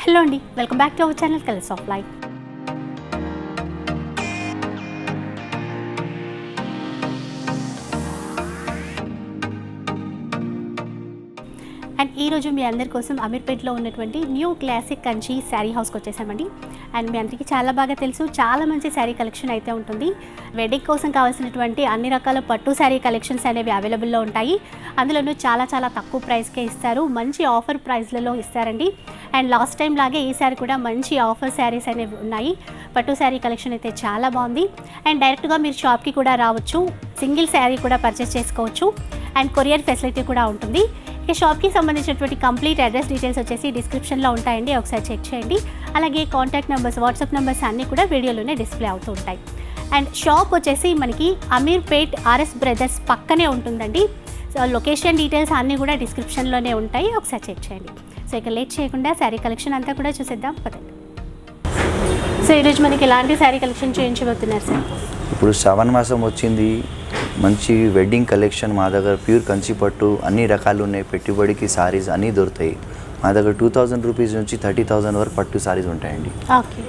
Hello అండి, welcome back to our channel colours of life. And ఈరోజు మీ అందరి కోసం అమీర్పేట్లో ఉన్నటువంటి న్యూ క్లాసిక్ కంచి శారీ హౌస్కి వచ్చేసామండి. అండ్ మీ అందరికీ చాలా బాగా తెలుసు, చాలా మంచి శారీ కలెక్షన్ అయితే ఉంటుంది. వెడ్డింగ్ కోసం కావాల్సినటువంటి అన్ని రకాల పట్టు శారీ కలెక్షన్స్ అనేవి అవైలబుల్లో ఉంటాయి. అందులోనూ చాలా చాలా తక్కువ ప్రైస్కే ఇస్తారు, మంచి ఆఫర్ ప్రైస్లలో ఇస్తారండి. అండ్ లాస్ట్ టైం లాగే ఈసారి కూడా మంచి ఆఫర్ శారీస్ అనేవి ఉన్నాయి. పట్టు శారీ కలెక్షన్ అయితే చాలా బాగుంది. అండ్ డైరెక్ట్గా మీరు షాప్కి కూడా రావచ్చు, సింగిల్ శారీ కూడా పర్చేస్ చేసుకోవచ్చు. అండ్ కొరియర్ ఫెసిలిటీ కూడా ఉంటుంది. ఇక షాప్కి సంబంధించినటువంటి కంప్లీట్ అడ్రస్ డీటెయిల్స్ వచ్చేసి డిస్క్రిప్షన్లో ఉంటాయండి, ఒకసారి చెక్ చేయండి. అలాగే కాంటాక్ట్ నెంబర్స్, వాట్సాప్ నెంబర్స్ అన్నీ కూడా వీడియోలోనే డిస్ప్లే అవుతూ ఉంటాయి. అండ్ షాప్ వచ్చేసి మనకి అమీర్పేట్ ఆర్ఎస్ బ్రదర్స్ పక్కనే ఉంటుందండి. సో లొకేషన్ డీటెయిల్స్ అన్నీ కూడా డిస్క్రిప్షన్లోనే ఉంటాయి, ఒకసారి చెక్ చేయండి. సో ఇక లేట్ చేయకుండా శారీ కలెక్షన్ అంతా కూడా చూసేద్దాం పదండి. సో ఈరోజు మనకి ఎలాంటి శారీ కలెక్షన్ చూపించబోతున్నారు సార్? ఇప్పుడు శ్రావణ మాసం వచ్చింది, మంచి వెడ్డింగ్ కలెక్షన్ మా దగ్గర ప్యూర్ కంచి పట్టు అన్ని రకాలు ఉన్నాయి. పెట్టుబడికి సారీస్ అన్నీ దొరుకుతాయి మా దగ్గర. 2000 రూపీస్ నుంచి 30,000 వరకు పట్టు సారీస్ ఉంటాయండి. ఓకే.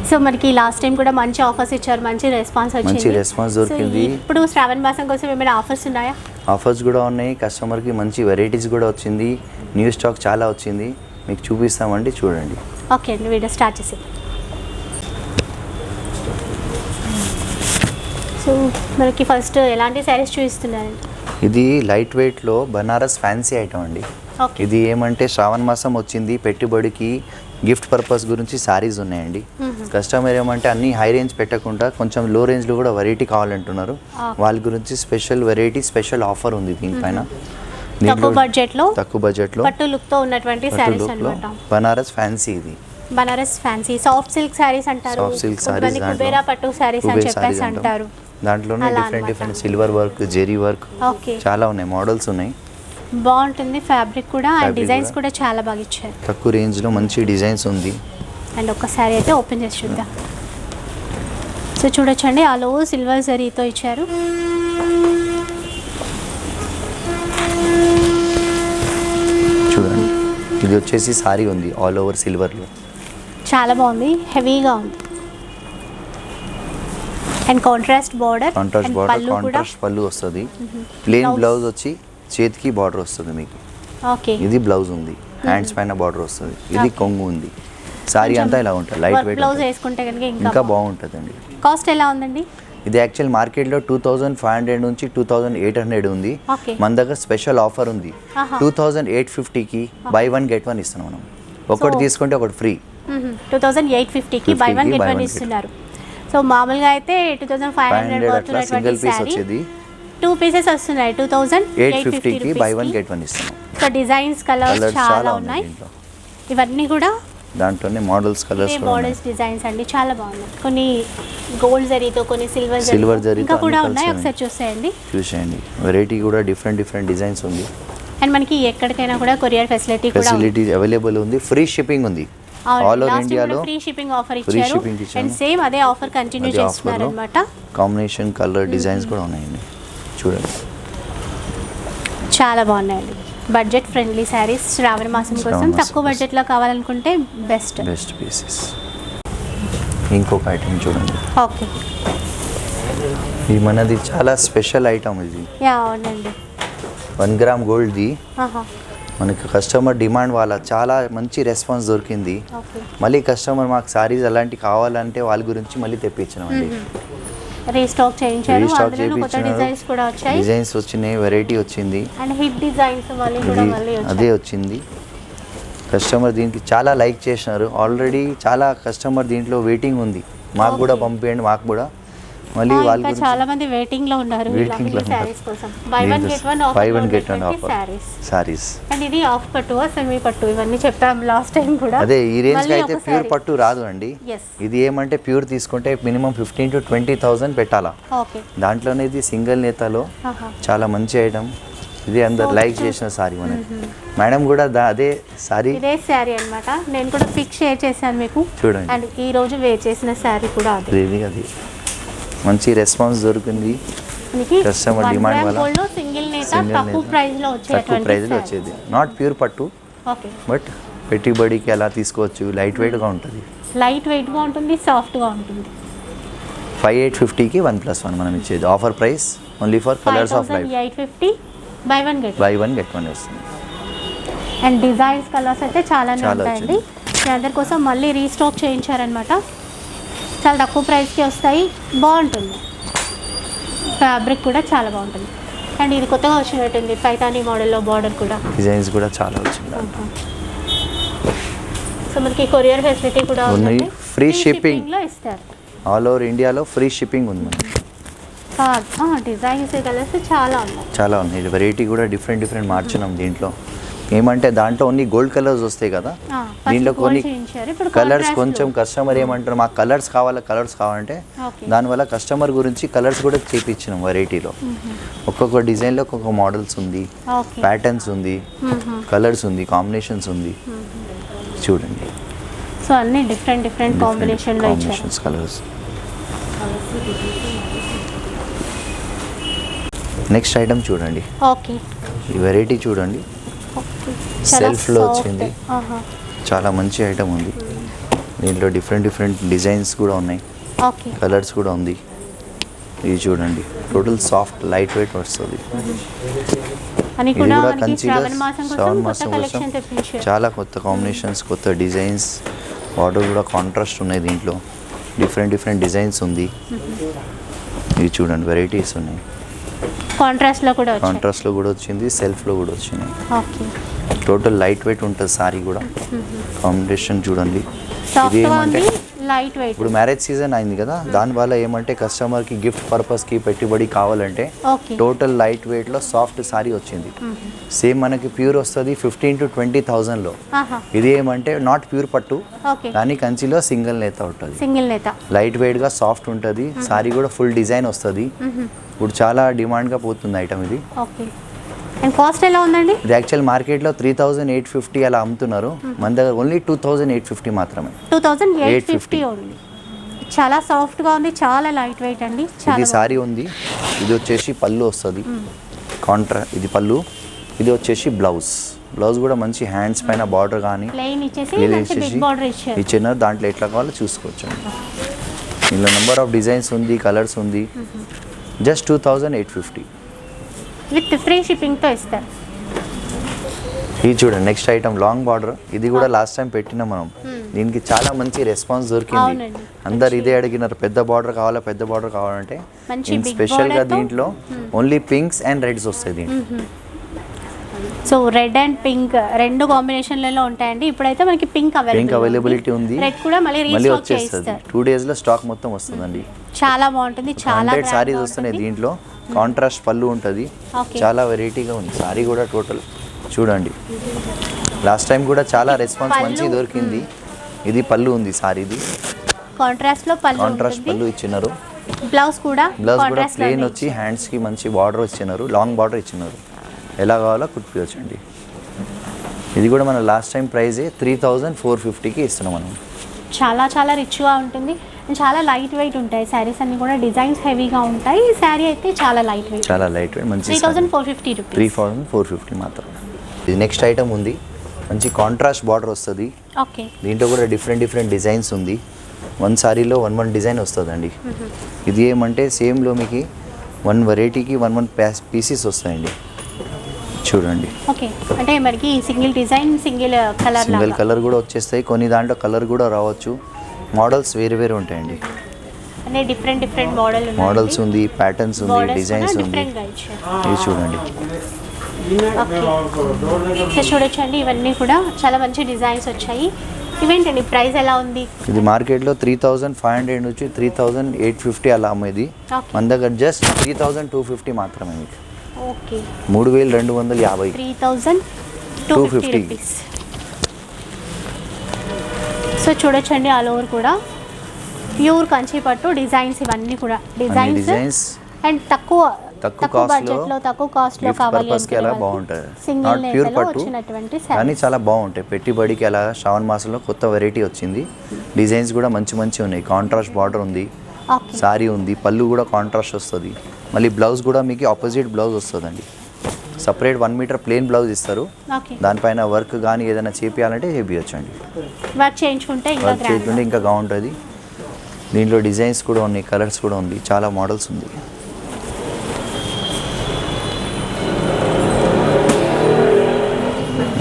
సో మనకి లాస్ట్ టైం కూడా మంచి ఆఫర్స్ ఇచ్చారు, మంచి రెస్పాన్స్ వచ్చింది. మంచి రెస్పాన్స్ దొరికింది. ఇప్పుడు శ్రావణ మాసం కోసం ఏమైనా ఆఫర్స్ ఉన్నాయా? ఆఫర్స్ కూడా ఉన్నాయి, కస్టమర్కి మంచి వెరైటీస్ కూడా వచ్చింది, న్యూ స్టాక్ చాలా వచ్చింది, మీకు చూపిస్తామండి, చూడండి. ఓకే అండి, వీడియో స్టార్ట్ చేసి. సో మనకి ఫస్ట్ ఎలాంటి శారీస్ చూపిస్తున్నారండి? ఇది లైట్ వెయిట్లో బనారస్ ఫ్యాన్సీ ఐటమ్ అండి. ఇది ఏమంటే శ్రావణ మాసం వచ్చింది, పెట్టుబడికి గిఫ్ట్ పర్పస్ గురించి సారీస్ ఉన్నాయండి. కస్టమర్ ఏమంటే అన్ని హై రేంజ్ పెట్టకుండా కొంచెం లో రేంజ్లో కూడా వెరైటీ కావాలంటున్నారు. వాళ్ళ గురించి స్పెషల్ వెరైటీ, స్పెషల్ ఆఫర్ ఉంది దీనిపైన. తక్కువ బడ్జెట్లో పట్టు లుక్తో ఉన్నటువంటి సారీస్ అన్నమాట. బనారస్ ఫ్యాన్సీ, ఇది Banaras fancy soft silk saris అంటారు, సాఫ్ట్ సిల్క్ సారీస్, కుబేరా పట్టు సారీస్ అని చెప్పేసి అంటారు. దాంట్లోనే different silver work, zari work చాలా ఉన్నాయి, మోడల్స్ ఉన్నాయి. బాగుంటుంది ఫ్యాబ్రిక్ కూడా, అండ్ డిజైన్స్ కూడా చాలా బాగా ఇచ్చారు. తక్కువ రేంజ్లో మంచి డిజైన్స్ ఉంది. అండ్ ఒక శారీ అయితే ఓపెన్ చేసి చూద్దాం. సో చూడొచ్చండి, ఆలో సిల్వర్ జరీతో ఇచ్చారు. చూడండి, ఇది వచ్చేసి సారీ ఉంది ఆల్ ఓవర్ సిల్వర్లో, చాలా బాగుంది, హెవీగా ఉంది. అండ్ కాంట్రాస్ట్ బార్డర్, కాంట్రాస్ట్ పళ్ళు వస్తుంది. ప్లెయిన్ బ్లౌజ్ వచ్చి చేతికి బార్డర్ వస్తుంది మీకు. ఓకే, ఇది బ్లౌజ్ ఉంది, హ్యాండ్స్ పైన బార్డర్ వస్తుంది. ఇది కొంగు ఉంది. సారీ అంతా ఇలా ఉంటుంది, లైట్ వెయిట్ బ్లౌజ్ వేసుకుంటే కనుక ఇంకా బాగుంటుందండి. కాస్ట్ ఎలా ఉందండి? ఇది యాక్చువల్ మార్కెట్లో 2500 నుంచి 2800 ఉంది. మన దగ్గర స్పెషల్ ఆఫర్ ఉంది, 2850కి బై 1 గెట్ 1 ఇస్తున్నాం మనం. ఒకటి తీసుకుంటే ఒకటి ఫ్రీ. 2850కి బై 1 గెట్ 1 ఇస్తున్నారు. సో మామూలుగా అయితే 2500 సింగిల్ పీస్ వచ్చేది, 2 పీసెస్ వస్తున్నాయి, 2850కి బై 1 గెట్ 1 ఇస్తున్నాం. సో డిజైన్స్ కలర్స్ చాలా ఉన్నాయి. ఇవన్నీ కూడా దాంట్లోనే మోడల్స్, కలర్స్, మోడల్స్, డిజైన్స్ అండి, చాలా బాగున్నాయి. కొన్ని గోల్డ్ జరీతో, కొన్ని సిల్వర్ జరీ ఇంకా కూడా ఉన్నాయి, ఒకసారి చూసేయండి. వెరైటీ కూడా డిఫరెంట్ డిజైన్స్ ఉంది. అండ్ మనకి ఎక్కడికైనా కూడా కొరియర్ ఫెసిలిటీ అవైలబుల్ ఉంది. ఫ్రీ షిప్పింగ్ ఉంది ఆల్ ఓవర్ ఇండియాలో. ఫ్రీ షిప్పింగ్ ఆఫర్ ఇచ్చారు, అండ్ సేమ్ అదే ఆఫర్ కంటిన్యూ చేస్తున్నారు అన్నమాట. కాంబినేషన్ కలర్ డిజైన్స్ కూడా ఉన్నాయండి, చూడండి, చాలా బాగున్నాయండి. బడ్జెట్ ఫ్రెండ్లీ శారీస్ శ్రావణ మాసం కోసం తక్కువ బడ్జెట్లో కావాలనుకుంటే బెస్ట్ పీసెస్. ఇంకొక ఐటమ్ చూడండి. ఓకే, ఇది మనది చాలా స్పెషల్ ఐటమ్. ఇది అవునండి, 1 గ్రామ్ గోల్డ్ది. మనకి కస్టమర్ డిమాండ్ వాళ్ళ చాలా మంచి రెస్పాన్స్ దొరికింది. మళ్ళీ కస్టమర్ మాకు సారీస్ అలాంటి కావాలంటే వాళ్ళ గురించి మళ్ళీ తెప్పించినామండి. రీస్టాక్ చేయించారు, కొత్త డిజైన్స్ కూడా వచ్చాయి, డిజైన్స్ వచ్చినాయి, వెరైటీ వచ్చింది, అండ్ హిట్ డిజైన్స్ మళ్ళీ అదే వచ్చింది. కస్టమర్ దీనికి చాలా లైక్ చేసినారు. ఆల్రెడీ చాలా కస్టమర్ దీంట్లో వెయిటింగ్ ఉంది, మాకు కూడా పంపించండి, మాకు కూడా. మళ్ళీ వాళ్ళు చాలా మంది వెయిటింగ్ లో ఉన్నారు సారీస్ కోసం. By 1 get 1 offer saris. And ఇది ఆఫ్ పట్టు, సెమీ పట్టు, ఇవన్నీ చెప్పాం లాస్ట్ టైం కూడా. అదే ఈ రేంజ్ అయితే ప్యూర్ పట్టు రాదు అండి. ఇది ఏమంటే ప్యూర్ తీసుకుంటే మినిమం 15,000 to 20,000 పెట్టాలా. దాంట్లోనే ఇది సింగిల్ నేతలో చాలా మంచి ఐటమ్. ఇది అందరు లైక్ చేసిన సారీ మనకి. మేడం కూడా అదే సారీ, ఇదే సారీ అన్నమాట. నేను కూడా పిక్ షేర్ చేశాను మీకు, చూడండి. అండ్ ఈ రోజు వేర్ చేసిన సారీ కూడా అది మంచి రెస్పాన్స్ దొరికింది. కస్టమర్ డిమాండ్ వల్ల సింగిల్ నేత తక్కువ ప్రైస్ లో వచ్చేది. నాట్ ప్యూర్ పట్టు, బట్ పెట్టుబడికి అలా తీసుకోవచ్చు, లైట్ వెయిట్గా ఉంటుంది. లైట్ వెయిట్గా ఉంటుంది, సాఫ్ట్గా ఉంటుంది. 5850కి 1+1 మనం ఇచ్చేది. Offer price only for colours of life. 5850 by one get one వస్తుంది. అండ్ డిజైన్స్ కలర్స్ అయితే చాలానే చాలా ఉంటాయండి. మీ అందరి కోసం మళ్ళీ రీస్టాక్ చేయించారనమాట. చాలా తక్కువ ప్రైస్కి వస్తాయి, బాగుంటుంది. ఫ్యాబ్రిక్ కూడా చాలా బాగుంటుంది. అండ్ ఇది కొత్తగా వచ్చినట్టుంది పైతానీ మోడల్లో బార్డర్ కూడా, డిజైన్స్ కూడా చాలా వచ్చింది. సో మనకి కొరియర్ ఫెసిలిటీ కూడా ఉంది. ఫ్రీ షిప్పింగ్లో ఇస్తారు. ఆల్ ఓవర్ ఇండియాలో ఫ్రీ షిప్పింగ్ ఉంది మనకి. డిజైన్స్ కలర్స్ చాలా ఉన్నాయి. వెరైటీ కూడా డిఫరెంట్ మార్చినాం దీంట్లో. ఏమంటే దాంట్లో ఓన్లీ గోల్డ్ కలర్స్ వస్తాయి కదా, దీంట్లో కొన్ని కలర్స్ కొంచెం కస్టమర్ ఏమంటారు మాకు కలర్స్ కావాలంటే దానివల్ల కస్టమర్ గురించి కలర్స్ కూడా చేపించినాం వెరైటీలో. ఒక్కొక్క డిజైన్లో ఒక్కొక్క మోడల్స్ ఉంది, ప్యాటర్న్స్ ఉంది, కలర్స్ ఉంది, కాంబినేషన్స్ ఉంది. చూడండి, సో అన్ని different combinations colours. Next item చూడండి. ఓకే, ఈ వెరైటీ చూడండి, సెల్ఫ్లో వచ్చింది. చాలా మంచి ఐటమ్ ఉంది. దీంట్లో డిఫరెంట్ డిజైన్స్ కూడా ఉన్నాయి, కలర్స్ కూడా ఉంది. ఇది చూడండి, టోటల్ సాఫ్ట్ లైట్ వెయిట్ వస్తుంది. ఇది కూడా కంచిలో శ్రావణ మాసం కోసం చాలా కొత్త కాంబినేషన్స్, కొత్త డిజైన్స్. బార్డర్ కూడా కాంట్రాస్ట్ ఉన్నాయి. దీంట్లో డిఫరెంట్ డిజైన్స్ ఉంది. ఇది చూడండి, వెరైటీస్ ఉన్నాయి. కాంట్రాస్ట్లో కూడా వచ్చింది, సెల్ఫ్లో కూడా వచ్చినాయి. టోటల్ లైట్ వెయిట్ ఉంటుంది సారీ కూడా. కాంబినేషన్ చూడండి. ఇది ఏమంటే ఇప్పుడు మ్యారేజ్ సీజన్ అయింది కదా, దానివల్ల ఏమంటే కస్టమర్కి గిఫ్ట్ పర్పస్కి పెట్టుబడి కావాలంటే టోటల్ లైట్ వెయిట్లో సాఫ్ట్ సారీ వచ్చింది. సేమ్ మనకి ప్యూర్ వస్తుంది 15,000 to 20,000లో. ఇది ఏమంటే నాట్ ప్యూర్ పట్టు, కానీ కంచిలో సింగిల్ నేత ఉంటుంది. లైట్ వెయిట్గా సాఫ్ట్ ఉంటుంది. సారీ కూడా ఫుల్ డిజైన్ వస్తుంది. ఇప్పుడు చాలా డిమాండ్గా పోతుంది ఐటమ్ ఇది. అండ్ కాస్ట్ ఎలా ఉందండి? ఇది యాక్చువల్ మార్కెట్లో 3,850 అలా అమ్ముతున్నారు. మన దగ్గర ఓన్లీ 2,850 మాత్రమే. 2,850 ఓన్లీ. చాలా సాఫ్ట్గా ఉంది, చాలా లైట్ వెయిట్ అండి. ఇది సారీ ఉంది. ఇది వచ్చేసి పళ్ళు వస్తుంది, ఇది పళ్ళు. ఇది వచ్చేసి బ్లౌజ్ కూడా మంచి హ్యాండ్స్ పైన బార్డర్ కానీ ఇచ్చిన దాంట్లో ఎట్లా కావాలో చూసుకోవచ్చు. ఇందులో నెంబర్ ఆఫ్ డిజైన్స్ ఉంది, కలర్స్ ఉంది. జస్ట్ 2,850 విత్ ఫ్రీ షిప్పింగ్తో ఇస్తారు. ఇది చూడండి, నెక్స్ట్ ఐటమ్ లాంగ్ బార్డర్. ఇది కూడా లాస్ట్ టైం పెట్టినాం మనం. దీనికి చాలా మంచి రెస్పాన్స్ దొరికింది. అందరు ఇదే అడిగినారు, పెద్ద బార్డర్ కావాలంటే. స్పెషల్గా దీంట్లో ఓన్లీ పింక్స్ అండ్ రెడ్స్ వస్తాయి దీంట్లో. సో రెడ్ అండ్ పింక్ రెండు కాంబినేషన్లలో ఉంటాయండి. ఇప్పుడైతే మనకి పింక్ అవైలబిలిటీ ఉంది. రెడ్ కూడా మళ్ళీ వచ్చేస్తుంది. 2 డేస్లో స్టాక్ మొత్తం వస్తుందండి. చాలా బాగుంటుంది. చాలా సారీస్ వస్తున్నాయి దీంట్లో. కాంట్రాస్ట్ పళ్ళు ఉంటుంది. చాలా వెరైటీగా ఉంది సారీ కూడా. టోటల్ చూడండి, లాస్ట్ టైం కూడా చాలా రెస్పాన్స్ మంచి దొరికింది. ఇది పళ్ళు ఉంది సారీది. కాంట్రాస్ట్ పళ్ళు ఇచ్చినారు. బ్లౌజ్ కూడా ప్లెయిన్ వచ్చి హ్యాండ్స్కి మంచి బార్డర్ ఇచ్చినారు, లాంగ్ బార్డర్ ఇచ్చినారు. ఎలా కావాలో కుట్టించండి. ఇది కూడా మన లాస్ట్ టైం ప్రైజే 3,450కి ఇస్తున్నాం మనం. చాలా రిచ్గా ఉంటుంది. చాలా లైట్ వెయిట్ ఉంటాయి శారీస్ అన్ని కూడా. డిజైన్స్ హెవీగా ఉంటాయి. ఈ శారీ అయితే చాలా లైట్ వెయిట్ మంచి 3,450 రూపీస్. 3,450 మాత్రం. ఇది నెక్స్ట్ ఐటమ్ ఉంది. మంచి కాంట్రాస్ట్ బార్డర్ వస్తుంది. దీంట్లో కూడా డిఫరెంట్ డిజైన్స్ ఉంది. వన్ సారీలో వన్ డిజైన్ వస్తుందండి. ఇది ఏమంటే సేమ్లో మీకు వన్ వెరైటీకి వన్ పీసెస్ వస్తాయండి. చూడండి, అంటే మనకి సింగిల్ డిజైన్ సింగిల్ కలర్ కూడా వచ్చేస్తాయి. కొన్ని దాంట్లో కలర్ కూడా రావచ్చు. మోడల్స్ వేరు ఉంటాయండి. అంటే డిఫరెంట్ మోడల్స్ ఉంది, ప్యాటర్న్స్ ఉంది, డిజైన్స్ ఉంది. ఇది చూడండి, చూడొచ్చండి. ఇవన్నీ కూడా చాలా మంచి డిజైన్స్ వచ్చాయి. ఇవేంటండి ప్రైస్ ఎలా ఉంది? ఇది మార్కెట్లో 3,500 నుంచి 3,850 అలా అమ్మేది. మన దగ్గర జస్ట్ 3,250 మాత్రమే. మీకు 3,250. 3,250. సో చూడొచ్చండి, ఆల్ ఓవర్ కూడా ప్యూర్ కంచి పట్టు డిజైన్స్. ఇవన్నీ కూడా డిజైన్స్ అండ్ తక్కువ బడ్జెట్లో తక్కువ కాస్ట్లో కావాలి అలా బాగుంటుంది. నాట్ ప్యూర్ పట్టు కానీ చాలా బాగుంటాయి. పెట్టుబడికి అలా శ్రావణ మాసంలో కొత్త వెరైటీ వచ్చింది. డిజైన్స్ కూడా మంచి ఉన్నాయి. కాంట్రాస్ట్ బార్డర్ ఉంది, సారీ ఉంది, పళ్ళు కూడా కాంట్రాస్ట్ వస్తుంది. మళ్ళీ బ్లౌజ్ కూడా మీకు ఆపోజిట్ బ్లౌజ్ వస్తుందండి. సపరేట్ 1 మీటర్ ప్లెయిన్ బ్లౌజ్ ఇస్తారు. ఓకే, దానిపైన వర్క్ కానీ ఏదైనా చేపియాలంటే చేపియచ్చు అండి. వర్క్ చేయించుకుంటే ఇంకా వర్క్ చేయించుకుంటే ఇంకా బాగుంటుంది. దీంట్లో డిజైన్స్ కూడా ఉన్నాయి, కలర్స్ కూడా ఉంది, చాలా మోడల్స్ ఉంది.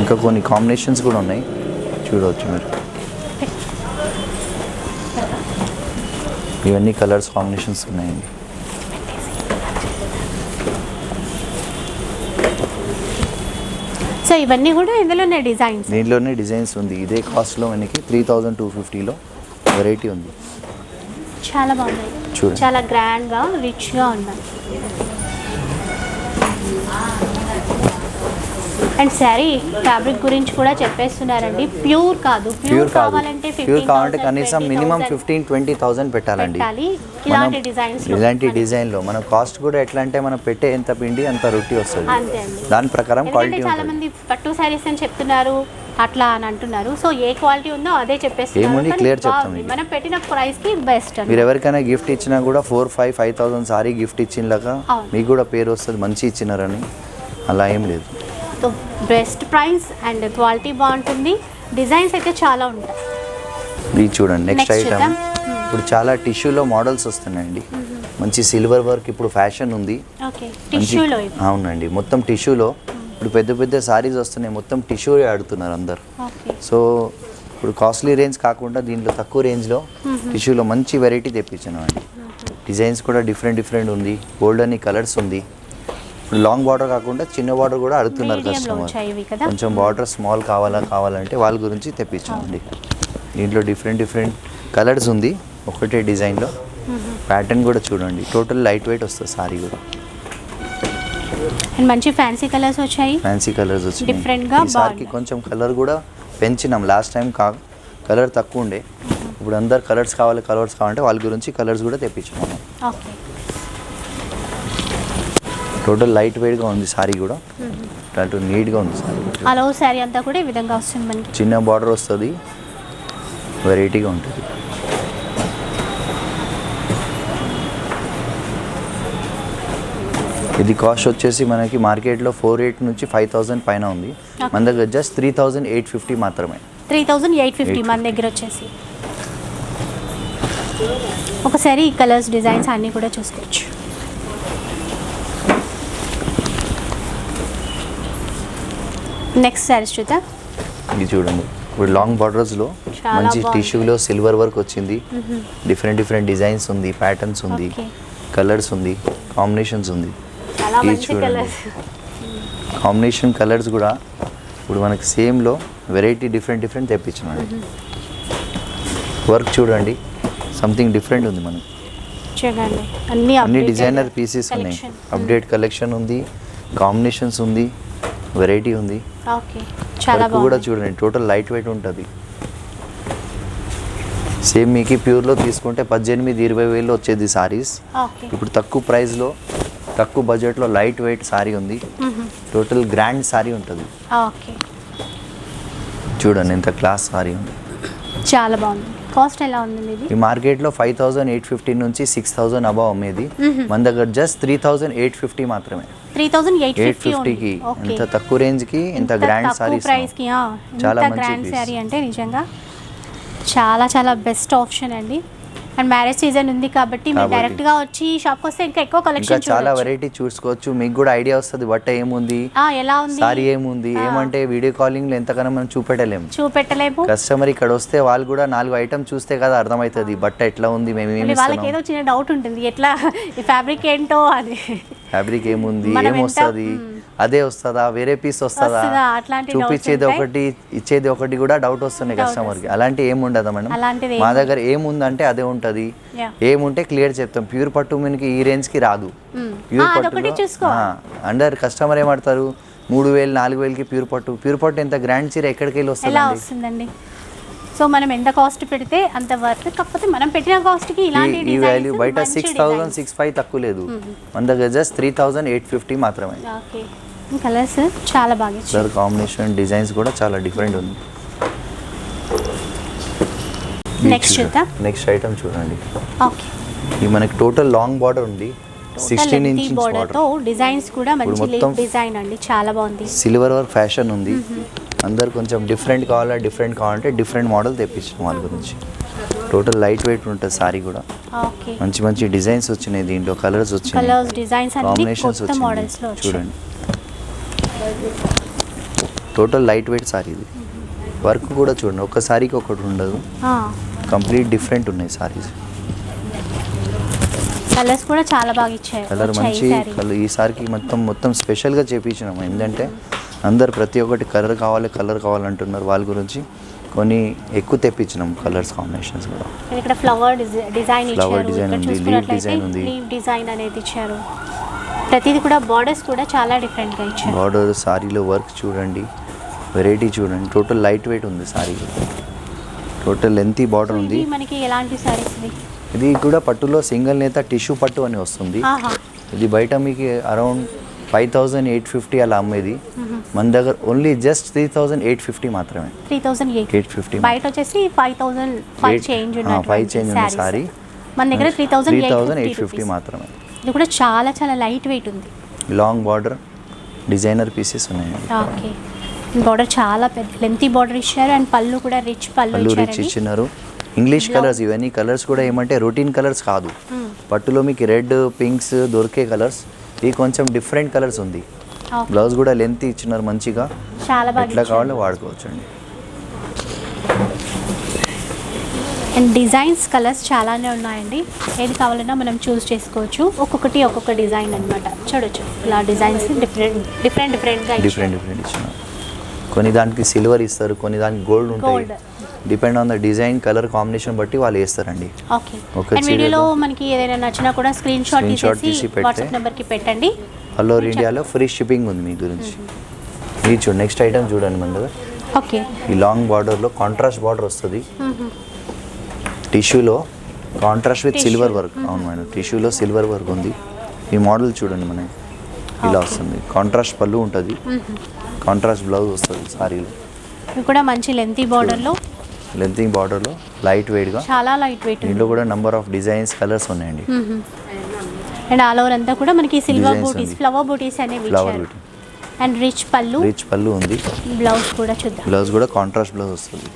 ఇంకా కొన్ని కాంబినేషన్స్ కూడా ఉన్నాయి, చూడవచ్చు మీరు. ఇవన్నీ కలర్స్ కాంబినేషన్స్ ఉన్నాయండి. సో ఇవన్నీ కూడా ఇందులోనే డిజైన్స్, దీంట్లోనే డిజైన్స్ ఉంది. ఇదే కాస్ట్లో మనకి 3250లో వెరైటీ ఉంది. చాలా బాగున్నాయి, చూడండి. చాలా గ్రాండ్గా రిచ్గా ఉన్నాయి. అండ్ శారీ ఫ్యాబ్రిక్ గురించి కూడా చెప్పేస్తున్నారండి. ప్యూర్ కాదు, ప్యూర్ కాదు, కావాలంటే ప్యూర్ కావాలంటే కనీసం మినిమం 15-20,000 పెట్టాలండి. ఇలాంటి డిజైన్స్, ఇలాంటి డిజైన్లో మనం కాస్ట్ కూడా ఎట్లా అంటే మనం పెట్టే ఎంత పిండి అంత రొట్టి వస్తుంది. అంతే అండి. దాని ప్రకారం క్వాలిటీ చాలా ఉంటుంది. మంది పట్టు శారీస్ అని చెప్తున్నారు, అట్లా అని అంటున్నారు. సో ఏ క్వాలిటీ ఉందో అదే చెప్పేస్తున్నారు. ఏముంది, కానీ clear చెప్తాం బాగుంది. మీకు. మనం పెట్టిన ప్రైస్ కి బెస్ట్ అండి. మీరు ఎవరికైనా గిఫ్ట్ ఇచ్చినా కూడా 4,000-5,000 సారీ గిఫ్ట్ ఇచ్చినలాగా అవును. మీకు కూడా పేరు వస్తుంది, మంచి ఇచ్చినారని. అలా ఏం లేదు. So best price and quality బాగుంటుంది. డిజైన్స్ అయితే చాలా ఉంటాయి. ఇది చూడండి, నెక్స్ట్ Next ఐటమ్. చూద్దాం. ఇప్పుడు చాలా టిష్యూలో మోడల్స్ వస్తున్నాయండి. మంచి సిల్వర్ వర్క్ ఇప్పుడు ఫ్యాషన్ ఉంది. ఓకే, మంచి- టిష్యూలో అవునండి, మొత్తం టిష్యూలో. ఇప్పుడు పెద్ద పెద్ద సారీస్ వస్తున్నాయి, మొత్తం టిష్యూ ఆడుతున్నారు అందరు. ఓకే, సో ఇప్పుడు కాస్ట్లీ రేంజ్ కాకుండా దీంట్లో తక్కువ రేంజ్లో టిష్యూలో మంచి వెరైటీ తెప్పించాను అండి. డిజైన్స్ కూడా డిఫరెంట్ ఉంది, గోల్డెన్ కలర్స్ ఉంది. ఇప్పుడు లాంగ్ బార్డర్ కాకుండా చిన్న బార్డర్ కూడా అడుగుతున్నారు మీడియంలో కస్టమర్. వచ్చాయి ఇవి కదా. కొంచెం బార్డర్ స్మాల్ కావాలంటే వాళ్ళ గురించి తెప్పించామండి. దీంట్లో డిఫరెంట్ కలర్స్ ఉంది ఒకటే డిజైన్లో. ప్యాటర్న్ కూడా చూడండి, టోటల్ లైట్ వెయిట్ వస్తుంది సారీ కూడా. అండ్ మంచి ఫ్యాన్సీ కలర్స్ వచ్చాయి. ఫ్యాన్సీ కలర్స్ వచ్చినాయి. Different గా ఈసారికి బాగున్నాయి. కొంచెం కలర్ కూడా పెంచినాం. లాస్ట్ టైం కలర్ తక్కువ ఉండే, ఇప్పుడు అందరు కలర్స్ కావాలంటే వాళ్ళ గురించి కలర్స్ కూడా తెప్పించుకున్నాం. ఓకే, టోటల్ లైట్ వెయిట్గా ఉంది సారీ కూడా, అటు నీట్గా ఉంది సారీ. ఆల్ ఓవర్ శారీ అంతా కూడా ఈ విధంగా వస్తుంది మనకి. చిన్న బార్డర్ వస్తుంది, వెరైటీగా ఉంటుంది. ఇది కాస్ట్ వచ్చేసి మనకి మార్కెట్లో 4,800 నుంచి 5,000 పైన ఉంది. మన దగ్గర జస్ట్ 3,850 మాత్రమే. 3,850 మన దగ్గర వచ్చేసి. ఒకసారి ఈ కలర్స్ డిజైన్స్ అన్నీ కూడా చూసుకోవచ్చు. నెక్స్ట్ శారీస్ చూద్దాం. ఇది చూడండి, ఇప్పుడు లాంగ్ బార్డర్స్లో చాలా మంచి బాగుంది. టిష్యూలో సిల్వర్ వర్క్ వచ్చింది. డిఫరెంట్ డిజైన్స్ ఉంది, ప్యాటర్న్స్ ఉంది, Okay. కలర్స్ ఉంది, కాంబినేషన్స్ ఉంది. చాలా ఇది మంచి చూడండి. కలర్స్. కాంబినేషన్ కలర్స్ కూడా ఇప్పుడు మనకి సేమ్లో వెరైటీ డిఫరెంట్ తెప్పించామండి. Mm-hmm. వర్క్ చూడండి, సంథింగ్ డిఫరెంట్ ఉంది మనకి. చూడండి, అన్ని updated డిజైనర్ పీసెస్ ఉన్నాయి, collection. అప్డేట్ కలెక్షన్ ఉంది, కాంబినేషన్స్ ఉంది, వెరైటీ ఉంది. ఓకే, చాలా వర్క్ కూడా బాగుంది. చూడండి, టోటల్ లైట్ వెయిట్ ఉంటుంది. సేమ్ మీకు ప్యూర్లో తీసుకుంటే 18-20 వేలు వచ్చేది సారీస్. ఓకే, ఇప్పుడు తక్కువ ప్రైస్లో తక్కువ బడ్జెట్లో లైట్ వెయిట్ సారీ ఉంది. టోటల్ గ్రాండ్ సారీ ఉంటుంది. ఓకే, చూడండి ఎంత క్లాస్ సారీ ఉంది. చాలా బాగుంది. కాస్ట్ ఎలా ఉంది ఇది? ఈ మార్కెట్లో 5,850 నుంచి 6,000 అబవ్ అమ్మేది. మన దగ్గర జస్ట్ 3,850 మాత్రమే. 3,850 850కి ఓకే, ఎంత తక్కువ రేంజ్కి ఎంత గ్రాండ్ సారీస్. ప్రైస్కి చాలా ఇంత మంచి గ్రాండ్ piece. శారీ అంటే నిజంగా చాలా బెస్ట్ ఆప్షన్ అండి. అండ్ మ్యారేజ్ సీజన్ ఉంది కాబట్టి మీరు కాబట్టి. డైరెక్ట్గా వచ్చి షాప్కి వస్తే ఇంకా ఎక్కువ ఇంకా కలెక్షన్ చాలా చూడొచ్చు. వెరైటీ చూసుకోవచ్చు. మీకు కూడా ఐడియా వస్తుంది బట్ట ఏముంది, ఎలా ఉంది సారీ ఏముంది. ఏమంటే వీడియో కాలింగ్లో ఎంతకన్నా మనం చూపెట్టలేము. చూపెట్టలేము. కస్టమర్ ఇక్కడ వస్తే వాళ్ళు కూడా 4 ఐటమ్ చూస్తే కదా అర్థమవుతుంది బట్ట ఎట్లా ఉంది, మేము ఏమి మళ్ళీ వాళ్ళకి ఏదో చిన్న డౌట్ ఉంటుంది, ఎట్లా ఈ ఫ్యాబ్రిక్ ఏంటో అది ఫ్యాబ్రిక్ ఏముంది, మనం ఏమొస్తుంది, అదే వస్తుందా, వేరే పీస్ వస్తుందా, వస్తుందా, అట్లాంటి చూపించేది doubts ఒకటి ఇచ్చేది ఒకటి కూడా డౌట్ వస్తున్నాయి కస్టమర్కి. అలాంటి ఏమి ఉండదు మేడం. అలాంటిది మా దగ్గర ఏముందంటే అదే ఉంటుంది. Yeah. ఏముంటే క్లియర్ చెప్తాం. ప్యూర్ పట్టు మనకి ఈ రేంజ్కి రాదు. ప్యూర్ అదొకటి చూసుకో. అందరు కస్టమర్ ఏమంటారు 3,000-4,000కి ప్యూర్ పట్టు ఎంత గ్రాండ్ చీర ఎక్కడికి వెళ్ళి ఎలా వస్తుంది. వస్తుందండి? సో మనం ఎంత కాస్ట్ పెడితే అంత వర్త్. కాకపోతే మనం పెట్టిన కాస్ట్కి ఇలాంటి ఈ వాల్యూ బయట 6,000-6,500 తక్కువ లేదు. మన దగ్గర జస్ట్ 3,850 మాత్రమే. ఓకే, కలర్స్ చాలా బాగా ఇచ్చారు. కలర్ కాంబినేషన్ డిజైన్స్ కూడా చాలా డిఫరెంట్ ఉంది. నెక్స్ట్ చూద్దాం. నెక్స్ట్ ఐటమ్ చూడండి, ఓకే, ఇది మనకి టోటల్ లాంగ్ బార్డర్ ఉంది. 16 inch బోర్డర్ తో డిజైన్స్ కూడా మంచి మొత్తం డిజైన్ అండి, చాలా బాగుంది. సిల్వర్ వర్క్ ఫ్యాషన్ ఉంది. అందరు కొంచెం డిఫరెంట్ కావాలంటే డిఫరెంట్ మోడల్ తెప్పించాం వాళ్ళ గురించి. టోటల్ లైట్ వెయిట్ ఉంటుంది సారీ కూడా. ఓకే, మంచి మంచి డిజైన్స్ వచ్చినాయి దీంట్లో, కలర్స్ వచ్చినాయి, కలర్స్ డిజైన్స్ అన్ని కాంబినేషన్స్ కొత్త మోడల్స్ లో వచ్చినాయి చూడండి. టోటల్ లైట్ వెయిట్ సారీ ఇది. వర్క్ కూడా చూడండి, ఒక సారీకి ఒకటి ఉండదు, కంప్లీట్ డిఫరెంట్ ఉన్నాయి సారీస్. కలర్స్ కూడా చాలా బాగా ఇచ్చారు. కలర్ మంచి కలర్ ఈసారికి మొత్తం స్పెషల్గా చేపించినాము. ఏంటంటే అందరు ప్రతి ఒక్కటి కలర్ కావాలంటున్నారు, వాళ్ళ గురించి కొన్ని ఎక్కువ తెప్పించినాం కలర్స్ కాంబినేషన్స్ కూడా. ఇక్కడ ఫ్లవర్ డిజైన్ ఫ్లవర్ డిజైన్ ఉంది, లీవ్ డిజైన్ ఉంది, లీవ్ డిజైన్ అనేది ఇచ్చారు. ప్రతిది కూడా బార్డర్స్ కూడా చాలా డిఫరెంట్ గా ఇచ్చారు. బార్డర్ సారీలో వర్క్ చూడండి, వెరైటీ చూడండి. టోటల్ లైట్ వెయిట్ ఉంది సారీ, టోటల్ లెంతీ బార్డర్ ఉంది. మనకి ఎలాంటి సారీస్ ఇది కూడా పట్టులో సింగిల్ నేత టిష్యూ పట్టు అని వస్తుంది. ఇది బయట మీకు అరౌండ్ 5850 అలా అమ్మేది, మన దగ్గర ఓన్లీ జస్ట్ 3850 మాత్రమే. 3850 బయట వచ్చేసి 5005 చేంజ్ ఉన్న సారీ మన దగ్గర 3850 మాత్రమే. ఇది కూడా చాలా చాలా లైట్ వెయిట్ ఉంది. లాంగ్ బార్డర్ డిజైనర్ పీసెస్ ఉన్నాయి. ఓకే, బార్డర్ చాలా పెద్ద లెంతీ బార్డర్ ఇచ్చారు అండ్ పళ్ళు కూడా రిచ్ పళ్ళు ఇచ్చినారు. ఇంగ్లీష్ కలర్స్ ఇవన్నీ కలర్స్ కూడా ఏమంటే రొటీన్ కలర్స్ కాదు, పట్టులో మీకు రెడ్ పింక్స్ దొరికే కలర్స్, ఇది కొంచెం డిఫరెంట్ కలర్స్ ఉంది. బ్లౌజ్ కూడా లెంత్ ఇచ్చినారు మంచిగా, చాలా బాగా ఎట్లా కావాలో వాడుకోవచ్చు అండి. అండ్ డిజైన్స్ కలర్స్ చాలానే ఉన్నాయండి, ఏది కావాలన్నా మనం చూస్ చేసుకోవచ్చు. ఒక్కొక్క డిజైన్ అన్నమాట. చూడొచ్చు ఇలా డిజైన్స్ డిఫరెంట్గా ఇచ్చినారు. కొన్ని దానికి సిల్వర్ ఇస్తారు, కొన్ని దానికి గోల్డ్ ఉంటాయి. Depend on the design colour combination బట్టి వాళ్ళు వేస్తారండి. ఓకే, అండ్ వీడియోలో మనకి ఏదైనా నచ్చినా కూడా స్క్రీన్ షాట్ తీసి వాట్సాప్ నెంబర్కి పెట్టండి. ఆల్ ఓవర్ ఇండియాలో ఫ్రీ షిప్పింగ్ ఉంది మీ గురించి. ఇది చూడండి, నెక్స్ట్ ఐటమ్ చూడండి మన దగ్గర. ఓకే, ఈ లాంగ్ బార్డర్లో కాంట్రాస్ట్ బార్డర్ వస్తుంది, టిష్యూలో కాంట్రాస్ట్ విత్ సిల్వర్ వర్క్. అవును మేడం, టిష్యూలో సిల్వర్ వర్క్ ఉంది. ఈ మోడల్ చూడండి మనకి ఇలా వస్తుంది. కాంట్రాస్ట్ పళ్ళు ఉంటుంది, కాంట్రాస్ట్ బ్లౌజ్ వస్తుంది సారీలో. ఇది కూడా మంచి లెంతీ బార్డర్లో లైట్ వెయిట్గా, చాలా లైట్ వెయిట్. దీంట్లో కూడా నంబర్ ఆఫ్ డిజైన్స్ కలర్స్ ఉన్నాయండి. అండ్ ఆల్ ఓవర్ అంతా కూడా మనకి సిల్వర్ బూటీస్, ఫ్లవర్ బూటీస్ అనేవి ఇచ్చారు. అండ్ రిచ్ పళ్ళు ఉంది. బ్లౌజ్ కూడా చూద్దాం. బ్లౌజ్ కూడా కాంట్రాస్ట్ బ్లౌజ్ వస్తుంది.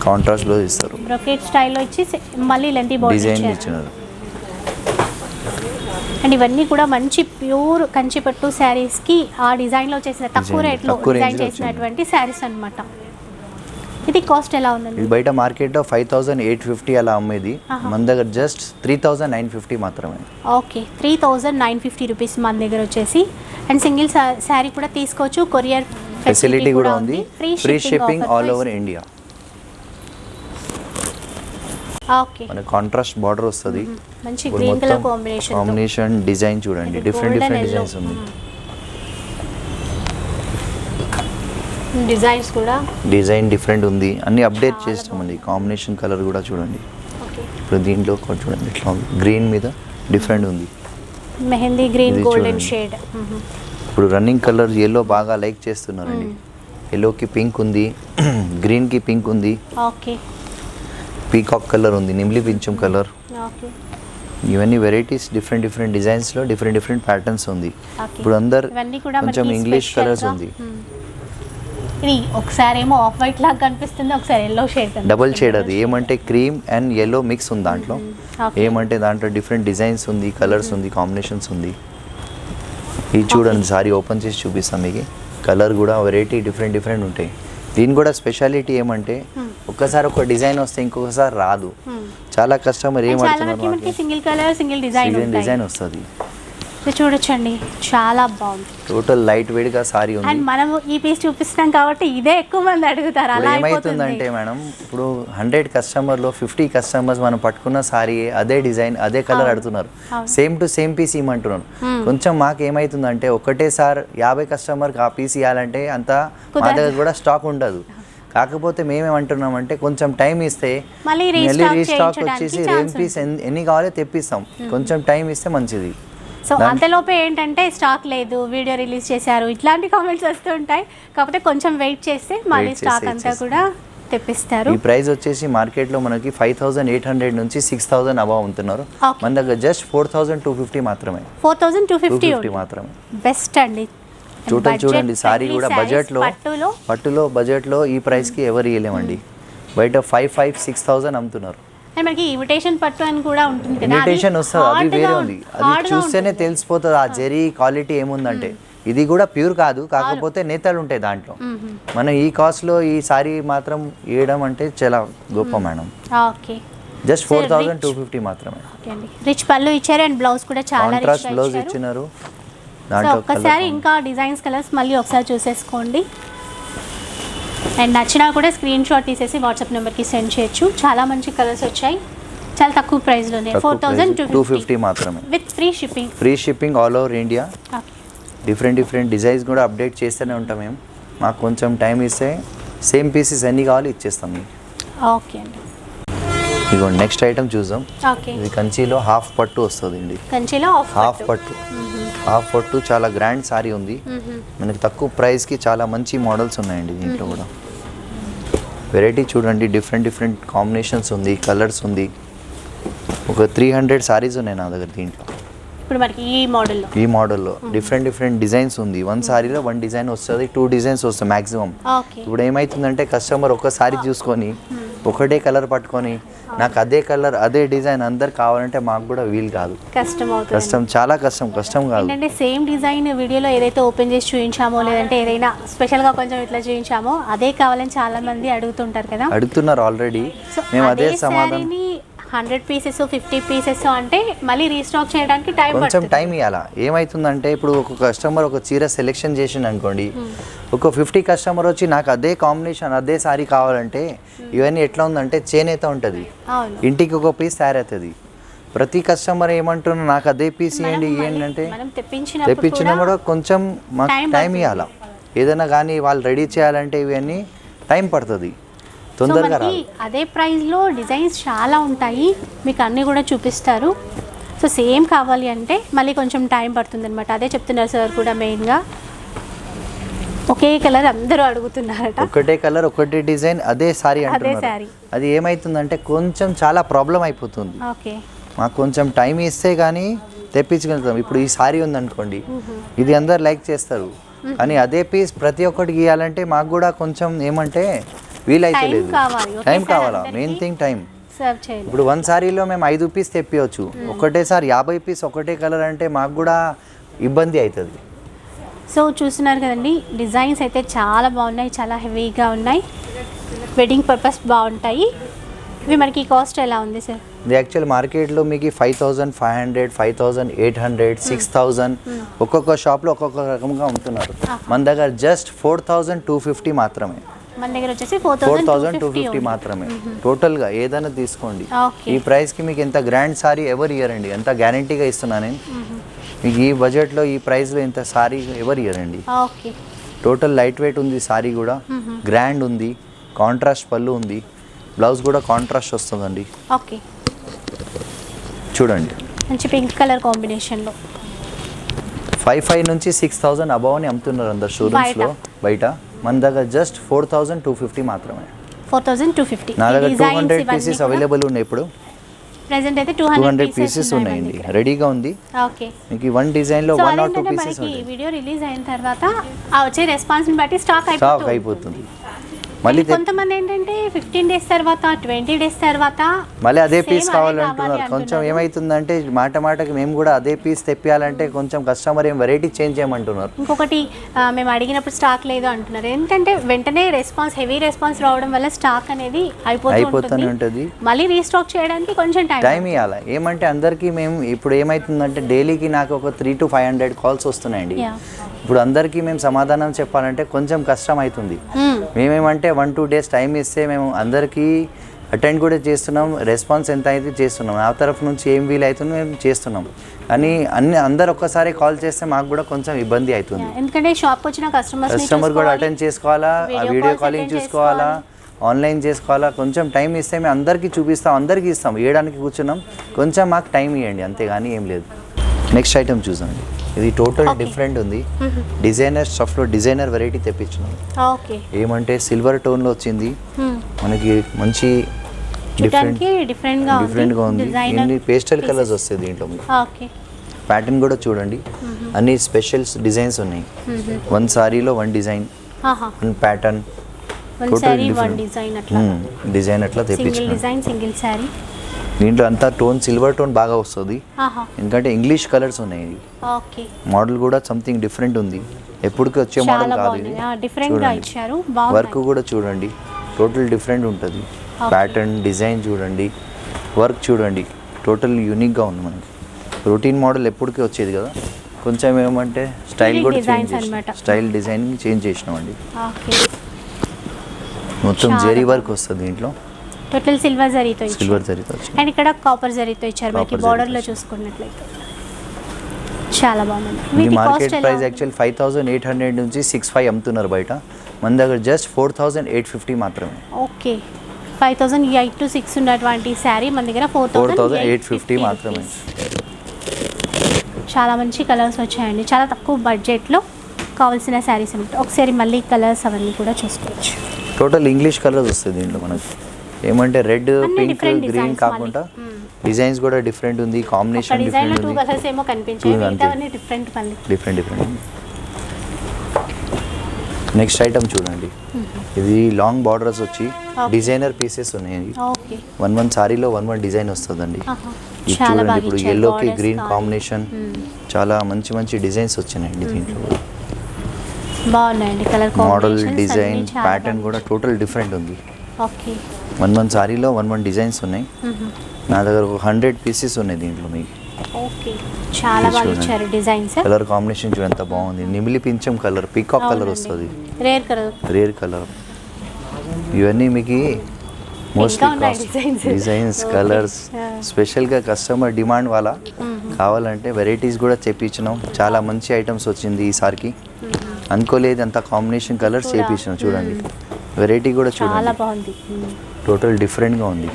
కాంట్రాస్ట్ బ్లౌజ్ ఇస్తారు, బ్రొకెట్ స్టైల్లో ఇచ్చి మళ్ళీ లెంతీ బార్డర్ డిజైన్ ఇచ్చినారు. అండ్ ఇవన్నీ కూడా మంచి ప్యూర్ కంచిపట్టు శారీస్కి ఆ డిజైన్లో చేసిన తక్కువ రేట్లో డిజైన్ చేసినటువంటి శారీస్ అన్నమాట. ఇది కాస్ట్ ఎలా ఉందండి? ఇది బయట మార్కెట్లో 5850 అలా అమ్మేది, మన దగ్గర జస్ట్ 3950 మాత్రమే. ఓకే, 3950 రూపీస్ మన దగ్గర వచ్చేసి. అండ్ సింగిల్ శారీ కూడా తీసుకోవచ్చు, కొరియర్ ఫెసిలిటీ కూడా ఉంది, free shipping all over India. Okay, మన కాంట్రాస్ట్ బార్డర్ వస్తుంది, మంచి గ్రీన్ కలర్ కాంబినేషన్ డిజైన్ చూడండి, డిఫరెంట్ డిజైన్స్ ఉంది. డిజైన్ డిఫరెంట్ ఉంది, అన్ని అప్డేట్ చేస్తామండి. కాంబినేషన్ కలర్ కూడా చూడండి. ఇప్పుడు దీంట్లో చూడండి ఇట్లా ఉంది, గ్రీన్ మీద డిఫరెంట్ ఉంది, మెహందీ గ్రీన్ గోల్డెన్ షేడ్. ఇప్పుడు రన్నింగ్ కలర్ ఎల్లో బాగా లైక్ చేస్తున్నారండి. ఎల్లోకి పింక్ ఉంది, గ్రీన్కి పింక్ ఉంది, పీకాక్ కలర్ ఉంది, నిమ్లి పించం కలర్. ఇవన్నీ వెరైటీస్ డిఫరెంట్ డిజైన్స్లో డిఫరెంట్ ప్యాటర్న్స్ ఉంది. ఇప్పుడు అందరు కొంచెం ఇంగ్లీష్ కలర్స్ ఉంది. ఇది ఒకసారి ఏమో ఆఫ్ వైట్ లాగా కనిపిస్తుంది, ఒకసారి ఎల్లో షేడ్, డబుల్ షేడ్. అది ఏమంటే క్రీమ్ అండ్ ఎల్లో మిక్స్ ఉంది దాంట్లో. ఏమంటే దాంట్లో డిఫరెంట్ డిజైన్స్ ఉంది, కలర్స్ ఉంది, కాంబినేషన్స్ ఉంది. ఇది చూడండి, సారీ ఓపెన్ చేసి చూపిస్తాం మీకు. కలర్ కూడా వెరైటీ డిఫరెంట్ ఉంటాయి. దీని కూడా స్పెషాలిటీ ఏమంటే ఒక్కసారి ఒక డిజైన్ వస్తే ఇంకొకసారి రాదు. చాలా కస్టమర్ ఏమంటున్నారు, సింగిల్ డిజైన్ వస్తుంది. చూడొచ్చండి, చాలా బాగుంది. టోటల్ లైట్ వెయిట్ గా సారీ ఉంది. అండ్ మనం ఈ పీస్ చూపిస్తున్నాం కాబట్టి ఇదే ఎక్కువ మంది అడుగుతారు. అలా ఏమైతుందంటే మేడం, ఇప్పుడు 100 కస్టమర్లో 50 కస్టమర్స్ మనం పట్టుకున్న సారీ అదే డిజైన్ అదే కలర్ అడుగుతున్నారు, సేమ్ టు సేమ్ పీస్ ఇవ్వమంటున్నారు. కొంచెం మాకు ఏమైతుందంటే ఒకటేసారి 50 కస్టమర్కి ఆ పీస్ ఇవ్వాలంటే అంత మా దగ్గర కూడా స్టాక్ ఉండదు. కాకపోతే మేమేమంటున్నామంటే కొంచెం టైం ఇస్తే మళ్ళీ రీస్టాక్ వచ్చేసి పీస్ ఎన్ని కావాలో తెప్పిస్తాం. కొంచెం టైం ఇస్తే మంచిది. సో అంతలోపే ఏంటంటే స్టాక్ లేదు, వీడియో రిలీజ్ చేశారు, ఇట్లాంటి కామెంట్స్ వస్తూ ఉంటాయి. కాకపోతే కొంచెం వెయిట్ చేస్తే మళ్ళీ స్టాక్ అంతా కూడా తెప్పిస్తారు. ఈ ప్రైస్ వచ్చేసి మార్కెట్లో మనకి 5800 నుంచి 6000 అబవ్ ఉంటున్నారు. మన దగ్గర జస్ట్ 4250 మాత్రమే. 4250 మాత్రమే. బెస్ట్ అండి. టోటల్ చూడండి సారీ కూడా పట్టులో బడ్జెట్లో ఈ ప్రైస్కి ఎవరు ఇవ్వలేమండి. బయట 5000-6000 అమ్ముతున్నారు. మనకి ఇమిటేషన్ పట్టు అని కూడా ఉంటుంది కదా, ఇమిటేషన్ వస్తుంది, అది వేరే ఉంది. అది చూస్తేనే తెలిసిపోతుంది ఆ జరీ క్వాలిటీ ఏముందంటే. ఇది కూడా ప్యూర్ కాదు, కాకపోతే నేతలు ఉంటాయి దాంట్లో. మనం ఈ కాస్ట్లో ఈ సారీ మాత్రం వేయడం అంటే చాలా గొప్ప మేడం. ఓకే, జస్ట్ 4250 మాత్రమే. రిచ్ పళ్ళు ఇచ్చారు అండ్ బ్లౌజ్ కూడా చాలా కాంట్రాస్ట్ బ్లౌజ్ ఇచ్చినారు. దాంట్లో ఒక్కసారి ఇంకా డిజైన్స్ కలర్స్ మళ్ళీ ఒకసారి చూసేసుకోండి. అండ్ నచ్చినా కూడా స్క్రీన్ షాట్ తీసేసి వాట్సాప్ నెంబర్కి సెండ్ చేయొచ్చు. చాలా మంచి కలర్స్ వచ్చాయి, చాలా తక్కువ ప్రైస్లోనే. 4250 మాత్రమే with free shipping all over India. Different designs కూడా అప్డేట్ చేస్తూనే ఉంటాం మేము. మాకు కొంచెం టైం ఇస్తే సేమ్ పీసెస్ ఎన్ని కావాలి ఇచ్చేస్తాం మీకు. ఓకే అండి. ఇదిగోండి నెక్స్ట్ ఐటమ్ చూద్దాం. ఇది కంచిలో హాఫ్ పట్టు వస్తుంది. కంచిలో హాఫ్ పట్టు చాలా గ్రాండ్ సారీ ఉంది. మనకి తక్కువ ప్రైస్కి చాలా మంచి మోడల్స్ ఉన్నాయండి దీంట్లో కూడా. వెరైటీ చూడండి, డిఫరెంట్ కాంబినేషన్స్ ఉంది, కలర్స్ ఉంది. ఒక 300 సారీస్ ఉన్నాయి నా దగ్గర దీంట్లో. ఇప్పుడు మనకి ఈ మోడల్లో డిఫరెంట్ డిజైన్స్ ఉంది. వన్ సారీలో 1 డిజైన్ వస్తుంది, 2 డిజైన్స్ వస్తాయి మ్యాక్సిమం. ఇప్పుడు ఏమవుతుందంటే కస్టమర్ ఒక సారీ చూసుకొని ఒకటే కలర్ పట్టుకొని నాకు అదే కలర్ అదే డిజైన్ అందరు కావాలంటే మాకు కూడా వీలు కాదు. కష్టం, చాలా కష్టం కాదు. ఏంటంటే సేమ్ డిజైన్ వీడియోలో ఏదైతే ఓపెన్ చేసి చూపించామో లేదంటే ఏదైనా స్పెషల్గా కొంచెం ఇట్లా చూపించామో అదే కావాలని చాలా మంది అడుగుతున్నారు ఆల్రెడీ. మేము అదే సమాధానం. 100 పీసెస్ 50 పీసెస్ అంటే మళ్ళీ రీస్టాక్ చేయడానికి కొంచెం టైం ఇవ్వాలా. ఏమవుతుందంటే ఇప్పుడు ఒక కస్టమర్ ఒక చీర సెలెక్షన్ చేసిండు అనుకోండి, ఒక 50 కస్టమర్ వచ్చి నాకు అదే కాంబినేషన్ అదే సారీ కావాలంటే ఇవన్నీ ఎట్లా ఉందంటే చేనేత ఉంటుంది, ఇంటికి ఒక పీస్ తయారవుతుంది. ప్రతి కస్టమర్ ఏమంటున్నా నాకు అదే పీస్ ఇవ్వండి ఏంటంటే తెప్పించినా కూడా కొంచెం మాకు టైం ఇవ్వాలా. ఏదైనా కానీ వాళ్ళు రెడీ చేయాలంటే ఇవన్నీ టైం పడుతుంది, తొందరగా రాదు. అదే ప్రైస్లో డిజైన్స్ చాలా ఉంటాయి, మీకు అన్నీ కూడా చూపిస్తారు. సో సేమ్ కావాలి అంటే మళ్ళీ కొంచెం టైం పడుతుంది అనమాట. అదే చెప్తున్నారు సార్ కూడా మెయిన్గా. ఒకే కలర్ అందరూ అడుగుతున్నారట, ఒకటే కలర్ ఒకటే డిజైన్ అదే సారీ అంటున్నారు. అది ఏమవుతుందంటే కొంచెం చాలా ప్రాబ్లం అయిపోతుంది. ఓకే, మాకు కొంచెం టైం ఇస్తే కానీ తెప్పించగలుగుతాం. ఇప్పుడు ఈ సారీ ఉందనుకోండి, ఇది అందరు లైక్ చేస్తారు, కానీ అదే పీస్ ప్రతి ఒక్కటి గీయాలంటే మాకు కూడా కొంచెం ఏమంటే వీలైతే లేదు, టైం కావాలా. Main thing time. ఇప్పుడు 1 సారీలో మేము 5 పీస్ తెప్పియచ్చు, ఒకటేసారి 50 పీస్ ఒకటే కలర్ అంటే మాకు కూడా ఇబ్బంది అవుతుంది. సో చూస్తున్నారు కదండి, డిజైన్స్ అయితే చాలా బాగున్నాయి, చాలా హెవీగా ఉన్నాయి, వెడ్డింగ్ పర్పస్ బాగుంటాయి. ఇవి మనకి కాస్ట్ ఎలా ఉంది సార్? ఇది యాక్చువల్ మార్కెట్లో మీకు 5500, 5800, 6000 ఒక్కొక్క షాప్లో ఒక్కొక్క రకంగా అమ్ముతున్నారు. మన దగ్గర జస్ట్ 4250 మాత్రమే. మన దగ్గర వచ్చేసి 4250 మాత్రమే. టోటల్గా ఏదైనా తీసుకోండి. ఈ ప్రైస్కి మీకు ఎంత గ్రాండ్ సారీ ఎవరు ఇయ్యరండి, ఎంత గ్యారంటీగా ఇస్తున్నా నేను. మీకు ఈ బడ్జెట్లో ఈ ప్రైస్లో ఇంత సారీ ఎవరు ఇయ్యరండి. టోటల్ లైట్ వెయిట్ ఉంది సారీ కూడా, గ్రాండ్ ఉంది, కాంట్రాస్ట్ పళ్ళు ఉంది, బ్లౌజ్ కూడా కాంట్రాస్ట్ వస్తుందండి. ఓకే, చూడండి మంచి పింక్ కలర్ కాంబినేషన్లో 5500 నుంచి 6000 అబవ్ అని అమ్ముతున్నారు అందరు షోరూమ్స్లో బయట. మన దగ్గర జస్ట్ 4250 మాత్రమే. 4250. నా దగ్గర 200 పీసెస్ అవైలబుల్ ఉన్నాయి. ఇప్పుడు ప్రెజెంట్ అయితే 200 పీసెస్ ఉన్నాయండి, రెడీగా ఉంది. ఓకే, మీకు 1 డిజైన్లో 1 or 2 పీసెస్ ఉంటాయి. వీడియో రిలీజ్ అయిన తర్వాత ఆ వచ్చే రెస్పాన్స్ని బట్టి స్టాక్ అయిపోతుంది. మళ్ళీ కొంతమంది ఏంటంటే 15 డేస్ తర్వాత 20 డేస్ తర్వాత మళ్ళీ అదే పీస్ కావాలంటున్నారు. కొంచెం ఏమవుతుందంటే మాటకి మేము కూడా అదే పీస్ తెప్పియాలంటే కొంచెం కస్టమర్ ఏం వెరైటీ చేంజ్ చేయమంటున్నారు. ఇంకొకటి మేము అడిగినప్పుడు స్టాక్ లేదు అంటున్నారు. ఏంటంటే వెంటనే హెవీ రెస్పాన్స్ రావడం వల్ల స్టాక్ అనేది అయిపోతూనే ఉంటుంది. మళ్ళీ రీస్టాక్ చేయడానికి కొంచెం టైం ఇవ్వాలి. ఏమంటే అందరికీ మేము ఇప్పుడు ఏమవుతుందంటే డైలీకి నాకు ఒక 300 to 500 కాల్స్ వస్తున్నాయండి. ఇప్పుడు అందరికీ మేము సమాధానం చెప్పాలంటే కొంచెం కష్టం అవుతుంది. మేమేమంటే 1-2 డేస్ టైం ఇస్తే మేము అందరికీ అటెండ్ కూడా చేస్తున్నాం, రెస్పాన్స్ ఎంత అయితే చేస్తున్నాం, ఆ తరఫు నుంచి ఏం వీలు అవుతుందో మేము చేస్తున్నాం. కానీ అందరు ఒక్కసారి కాల్ చేస్తే మాకు కూడా కొంచెం ఇబ్బంది అవుతుంది. ఎందుకంటే షాప్కి వచ్చిన కస్టమర్ కూడా అటెండ్ చేసుకోవాలా, వీడియో కాలింగ్ చూసుకోవాలా, ఆన్లైన్ చేసుకోవాలా. కొంచెం టైం ఇస్తే మేము అందరికీ చూపిస్తాం, అందరికీ ఇస్తాం, వేయడానికి కూర్చున్నాం. కొంచెం మాకు టైం ఇవ్వండి, అంతేగాని ఏం లేదు. నెక్స్ట్ ఐటమ్ చూసాండి. ఇది టోటల్ Okay. డిఫరెంట్ ఉంది. డిజైనర్ స్టఫ్లో డిజైనర్ వెరైటీ తెప్పించినాం. ఓకే. ఏమంటే సిల్వర్ టోన్లో వచ్చింది, మనకి మంచి చూడడానికి డిఫరెంట్గా ఉంది. ఇన్ని పేస్టల్ కలర్స్ వస్తాయి దీంట్లో. ఓకే. ప్యాటర్న్ కూడా చూడండి, అన్ని స్పెషల్ డిజైన్స్ ఉన్నాయి. వన్ సారీలో one design, one pattern, design అట్లా తెప్పించాను. సింగిల్ సారీ. దీంట్లో అంతా టోన్ సిల్వర్ టోన్ బాగా వస్తుంది, ఎందుకంటే ఇంగ్లీష్ కలర్స్ ఉన్నాయి. ఓకే. మోడల్ కూడా సంథింగ్ డిఫరెంట్ ఉంది, ఎప్పటికి వచ్చే మోడల్ కాదు ఇది. వర్క్ కూడా చూడండి, టోటల్ డిఫరెంట్ ఉంటుంది. ప్యాటర్న్ డిజైన్ చూడండి, వర్క్ చూడండి, టోటల్ యూనిక్గా ఉంది. మనకి రొటీన్ మోడల్ ఎప్పటికీ వచ్చేది కదా, కొంచెం ఏమంటే స్టైల్ కూడా స్టైల్ డిజైనింగ్ చేంజ్ చేసినామండి. మొత్తం జరీ వర్క్ వస్తుంది దీంట్లో, టోటల్ సిల్వర్ జరీతో వచ్చింది. అండ్ ఇక్కడ కాపర్ జరీతో ఇచ్చారు మనకి బోర్డర్ లో చూసుకున్నట్లయితే. చాలా బాగుంది. ఇది మార్కెట్ ప్రైస్ యాక్చువల్ 5800 నుంచి 65 అమ్ముతున్నారు బయట, మన దగ్గర జస్ట్ 4850 మాత్రమే. ఓకే. 5008 to 6 ఉన్నటువంటి శారీ మన దగ్గర 4850 మాత్రమే. చాలా మంచి కలర్స్ వచ్చాయండి, చాలా తక్కువ బడ్జెట్లో కావాల్సిన శారీస్ అనమాట. ఒకసారి మళ్ళీ కలర్స్ అవన్నీ కూడా చూసుకోవచ్చు. టోటల్ ఇంగ్లీష్ కలర్స్ వస్తుంది దీంట్లో మనకి. ఏమంటే రెడ్, పింక్, గ్రీన్ కాకుండా డిజైన్స్ కూడా డిఫరెంట్ ఉంది, కాంబినేషన్ డిఫరెంట్ ఉంది. 2 కలర్స్ ఏమో కనిపించాయి, మిగతావన్నీ డిఫరెంట్ మళ్ళీ. డిఫరెంట్. నెక్స్ట్ ఐటమ్ చూడండి, ఇది లాంగ్ బార్డర్స్ వచ్చి డిజైనర్ పీసెస్ ఉన్నాయి. వన్ సారీలో వన్ డిజైన్ వస్తుందండి. ఇది చూడండి, ఇప్పుడు ఎల్లోకి గ్రీన్ కాంబినేషన్, చాలా మంచి డిజైన్స్ వచ్చినాయండి దీంట్లో. బాగున్నాయండి కలర్ మోడల్, డిజైన్, ప్యాటర్న్ కూడా టోటల్ డిఫరెంట్ ఉంది. ఓకే. వన్ సారీలో వన్ డిజైన్స్ ఉన్నాయి. నా దగ్గర 100 పీసెస్ ఉన్నాయి దీంట్లో మీకు. ఓకే. చాలా బాగా ఇచ్చారు డిజైన్స్. కలర్ కాంబినేషన్ చూడండి ఎంత బాగుంది, నిమిలి పించం కలర్, పీకాక్ కలర్ వస్తుంది, రేర్ కలర్. ఇవన్నీ మీకు మోస్ట్లీ డిజైన్స్, కలర్స్ స్పెషల్గా కస్టమర్ డిమాండ్ వాళ్ళ కావాలంటే వెరైటీస్ కూడా చేపించినాం. చాలా మంచి ఐటమ్స్ వచ్చింది ఈసారికి, అనుకోలేదు అంత కాంబినేషన్ కలర్స్ చేపించినాం. చూడండి వెరైటీ కూడా చూడండి, టోటల్ డిఫరెంట్గా ఉంది.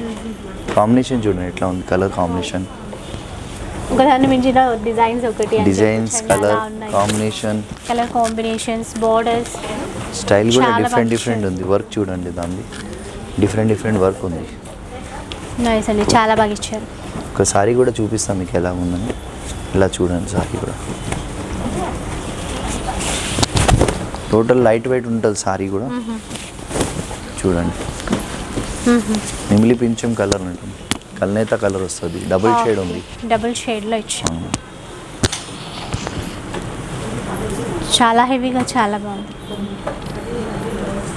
కాంబినేషన్ చూడండి ఎట్లా ఉంది, colour combination, designs, colour combinations, borders, style కూడా డిఫరెంట్ ఉంది. వర్క్ చూడండి, దాన్ని డిఫరెంట్ వర్క్ ఉంది. నైస్ అండి, చాలా బాగా ఇచ్చారు. ఒక సారీ కూడా చూపిస్తాం మీకు ఎలా ఉందని. ఇలా చూడండి, సారీ కూడా టోటల్ లైట్ వెయిట్ ఉంటుంది. సారీ కూడా చూడండి, నిమిలి పించం కలర్ ఉంటుంది, కల్నేత కలర్ వస్తుంది, డబుల్ షేడ్ ఉంది. డబుల్ షేడ్లో ఇచ్చాం, చాలా హెవీగా, చాలా బాగుంది.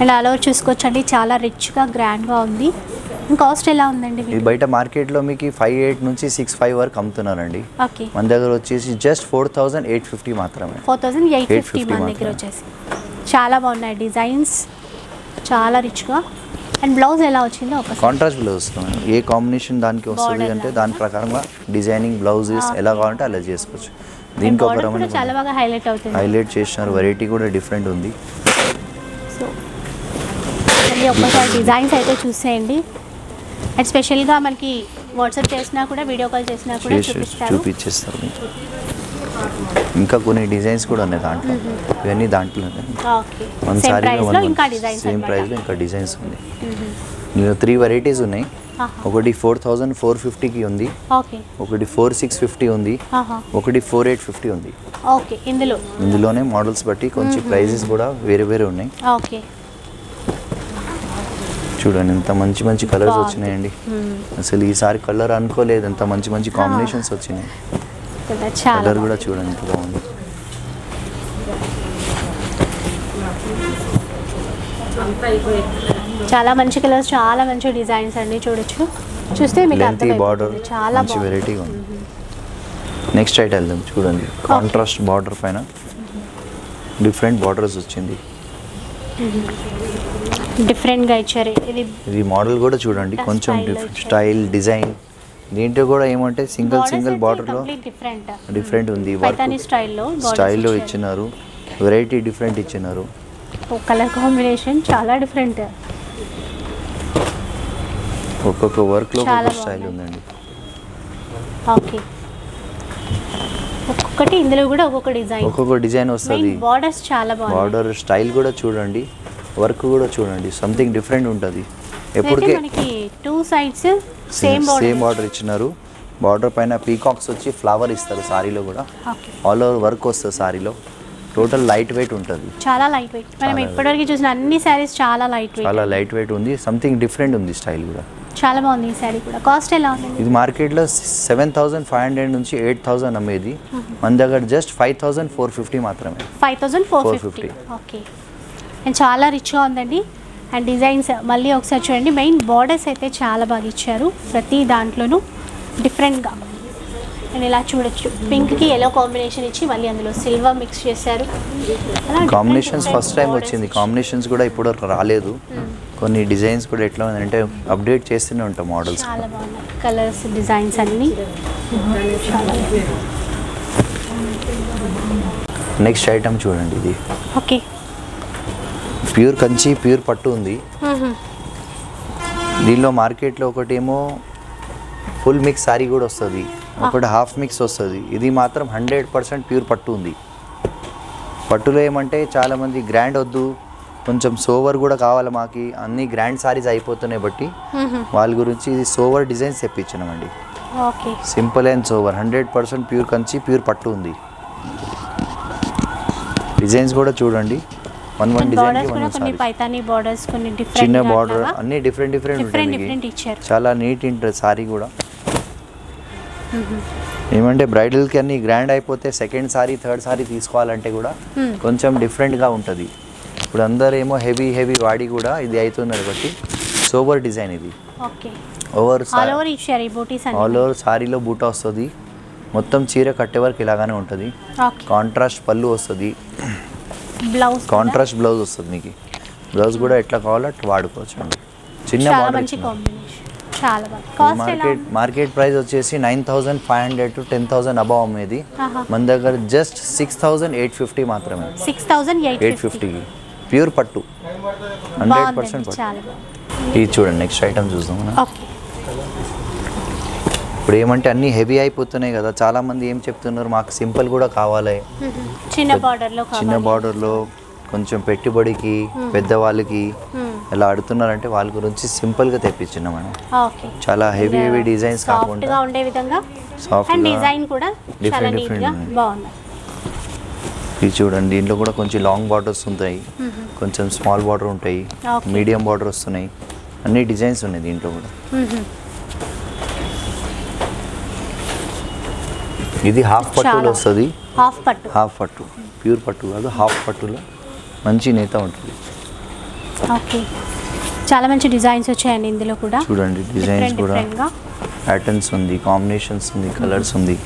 అండ్ ఆల్ ఓవర్ చూసుకోవచ్చండి, చాలా రిచ్గా, గ్రాండ్గా ఉంది. కాస్ట్ ఎలా ఉందండి? ఇది బయట మార్కెట్లో మీకు 58 నుంచి 65 వరకు అమ్ముతున్నారండి. ఓకే. మన దగ్గర వచ్చేసి జస్ట్ 4850 మాత్రమే. 4850 మన దగ్గర వచ్చేసి. చాలా బాగున్నాయి డిజైన్స్, చాలా రిచ్గా. అండ్ బ్లౌజ్ ఎలా వచ్చిందో ఒక కాంట్రాస్ట్ బ్లౌజ్ వస్తుంది, ఏ కాంబినేషన్ దానికి వస్తుంది అంటే దాని ప్రకారంగా డిజైనింగ్ బ్లౌజెస్ ఎలా కావాలంటే అలా చేసుకోవచ్చు. దీనికి ఒక చాలా బాగా హైలైట్ చేసినారు, వెరైటీ కూడా డిఫరెంట్ ఉంది. సో ఒక్కసారి డిజైన్స్ అయితే చూసేయండి. అండ్ స్పెషల్గా మనకి వాట్సాప్ చేసినా కూడా, వీడియో కాల్ చేసినా కూడా చూపించేస్తారు. ఇంకా కొన్ని డిజైన్స్ కూడా ఉన్నాయి దాంట్లో, ఇవన్నీ దాంట్లో వన్ సారీలో సేమ్ ప్రైస్లో ఇంకా డిజైన్స్ ఉన్నాయి. ఇందులో 3 వెరైటీస్ ఉన్నాయి. ఒకటి 4450కి ఉంది, ఒకటి 4650 ఉంది, ఒకటి 4850 ఉంది. ఇందులోనే మోడల్స్ బట్టి కొంచెం ప్రైజెస్ కూడా వేరే ఉన్నాయి. చూడండి ఎంత మంచి కలర్స్ వచ్చినాయండి. అసలు ఈసారి కలర్ అనుకోలేదు, ఎంత మంచి కాంబినేషన్స్ వచ్చినాయి. కలర్ కూడా చూడండి ఎంత బాగుంది. చాలా మంచి కలర్స్, చాలా మంచి డిజైన్స్ అండి. చూస్తే మీకు బార్డర్ చాలా మంచి వెరైటీగా ఉంది. నెక్స్ట్ ఐటమ్ వెళ్దాం. చూడండి కాంట్రాస్ట్ బార్డర్ పైన డిఫరెంట్ బార్డర్స్ వచ్చింది, డిఫరెంట్గా ఇచ్చారు. ఇది మోడల్ కూడా చూడండి, కొంచెం స్టైల్ డిజైన్. దీంట్లో కూడా ఏమంటే సింగిల్ బార్డర్లో డిఫరెంట్ ఉంది. వర్క్ స్టైల్లో ఇచ్చినారు, వెరైటీ డిఫరెంట్ ఇచ్చినారు. కలర్ కాంబినేషన్ చాలా డిఫరెంట్, ఒక్కొక్క వర్క్లో ఒక్కొక్క స్టైల్ ఉందండి. ఓకే. ఒక్కొక్కటి ఇందులో కూడా ఒక్కొక్క డిజైన్ వస్తుంది. బార్డర్స్ చాలా బాగుంది. బార్డర్ స్టైల్ కూడా చూడండి, వర్క్ కూడా చూడండి, సంథింగ్ డిఫరెంట్ ఉంటుంది. ఎప్పటికే మనకి 2 సైడ్స్ సేమ్ బార్డర్ ఇచ్చినారు. బార్డర్ పైన పీకాక్స్ వచ్చి ఫ్లవర్ ఇస్తారు. సారీలో కూడా ఆల్ ఓవర్ వర్క్ వస్తుంది సారీలో. టోటల్ లైట్ వెయిట్ ఉంటుంది, చాలా లైట్ వెయిట్. మనం ఇప్పటివరకు చూసిన అన్ని సారీస్ చాలా లైట్ వెయిట్ ఉంది. సంథింగ్ డిఫరెంట్ ఉంది స్టైల్ కూడా. చాలా బాగుంది ఈ సారీ కూడా. కాస్ట్ ఎలా ఉంది? ఇది మార్కెట్లో 7,500 నుంచి 8,000 అమ్మేది. మన దగ్గర జస్ట్ 5,450 మాత్రమే. 5,450. ఓకే. అండ్ చాలా రిచ్గా ఉందండి. అండ్ డిజైన్స్ మళ్ళీ ఒకసారి చూడండి. మెయిన్ బార్డర్స్ అయితే చాలా బాగా ఇచ్చారు, ప్రతి దాంట్లోనూ డిఫరెంట్గా. అండ్ ఇలా చూడొచ్చు, పింక్కి ఎల్లో కాంబినేషన్ ఇచ్చి మళ్ళీ అందులో సిల్వర్ మిక్స్ చేశారు. కాంబినేషన్స్ ఫస్ట్ టైం వచ్చింది. కాంబినేషన్స్ కూడా ఇప్పుడు రాలేదు. కొన్ని డిజైన్స్ కూడా ఎట్లా ఉందంటే అప్డేట్ చేస్తూనే ఉంటాం మోడల్స్. చాలా బాగున్నాయి కలర్స్, డిజైన్స్ అన్నీ. నెక్స్ట్ ఐటమ్ చూడండి. ఇది ఓకే, ప్యూర్ కంచి, ప్యూర్ పట్టు ఉంది. దీనిలో మార్కెట్లో ఒకటేమో ఫుల్ మిక్స్ సారీ కూడా వస్తుంది, ఒకటి హాఫ్ మిక్స్ వస్తుంది. ఇది మాత్రం 100% ప్యూర్ పట్టు ఉంది. పట్టులో ఏమంటే చాలామంది గ్రాండ్ వద్దు, కొంచెం సోవర్ కూడా కావాలి మాకు, అన్ని గ్రాండ్ సారీస్ అయిపోతున్నాయి బట్టి వాళ్ళ గురించి ఇది సోవర్ డిజైన్స్ తెప్పించినామండి. Simple and sober 100% pure Kanchi, pure పట్టు ఉంది. డిజైన్స్ కూడా చూడండి, వన్ డిజైన్ చిన్న బార్డర్ అన్ని డిఫరెంట్ ఇచ్చారు. చాలా నీట్ ఉంటుంది సారీ కూడా. ఏమంటే బ్రైడల్కి అన్ని గ్రాండ్ అయిపోతే సెకండ్ సారీ, థర్డ్ సారీ తీసుకోవాలంటే కూడా కొంచెం డిఫరెంట్గా ఉంటుంది. ఇప్పుడు అందరు ఏమో హెవీ వాడి కూడా ఇది అవుతున్నారు బట్టి సోబర్ డిజైన్ ఇది. ఆల్ ఓవర్ సారీలో బూటా వస్తుంది, మొత్తం చీర కట్టే వరకు ఇలాగానే ఉంటుంది. కాంట్రాస్ట్ పళ్ళు వస్తుంది, కాంట్రాస్ట్ బ్లౌజ్ వస్తుంది. మీకు బ్లౌజ్ కూడా ఎట్లా కావాలో అట్లా వాడుకోవచ్చు అండి. చిన్న మార్కెట్ ప్రైస్ వచ్చేసి 9,500 to 10,000 అబౌవ్ అమ్మేది. మన దగ్గర జస్ట్ 6,850 మాత్రమే. 6,850 ప్యూర్ పట్టు, 100% పట్టు. ఇది చూడండి, నెక్స్ట్ ఐటమ్ చూద్దాం. ఇప్పుడు ఏమంటే అన్ని హెవీ అయిపోతున్నాయి కదా, చాలా మంది ఏం చెప్తున్నారు మాకు సింపుల్ కూడా కావాలి, చిన్న బార్డర్లో కొంచెం పెట్టుబడికి పెద్దవాళ్ళకి ఎలా అడుగుతున్నారంటే వాళ్ళ గురించి సింపుల్గా తెప్పించినాం మనం. చాలా హెవీ డిజైన్స్ కాకుండా ఇది చూడండి. దీంట్లో కూడా కొంచెం లాంగ్ బార్డర్స్ ఉంటాయి, కొంచెం స్మాల్ బార్డర్ ఉంటాయి, మీడియం బార్డర్ వస్తున్నాయి, అన్ని డిజైన్స్ ఉన్నాయి దీంట్లో కూడా. ఇది హాఫ్ పట్టులో వస్తుంది, హాఫ్ పట్టు ప్యూర్ పట్టు కాదు, హాఫ్ పట్టులో మంచి నేత ఉంటుంది. ఓకే, చాలా మంచి డిజైన్స్ వచ్చాయండి ఇందులో కూడా. చూడండి డిజైన్స్ కూడా, ప్యాటర్న్స్ ఉంది, కాంబినేషన్స్ ఉంది, కలర్స్ ఉంది.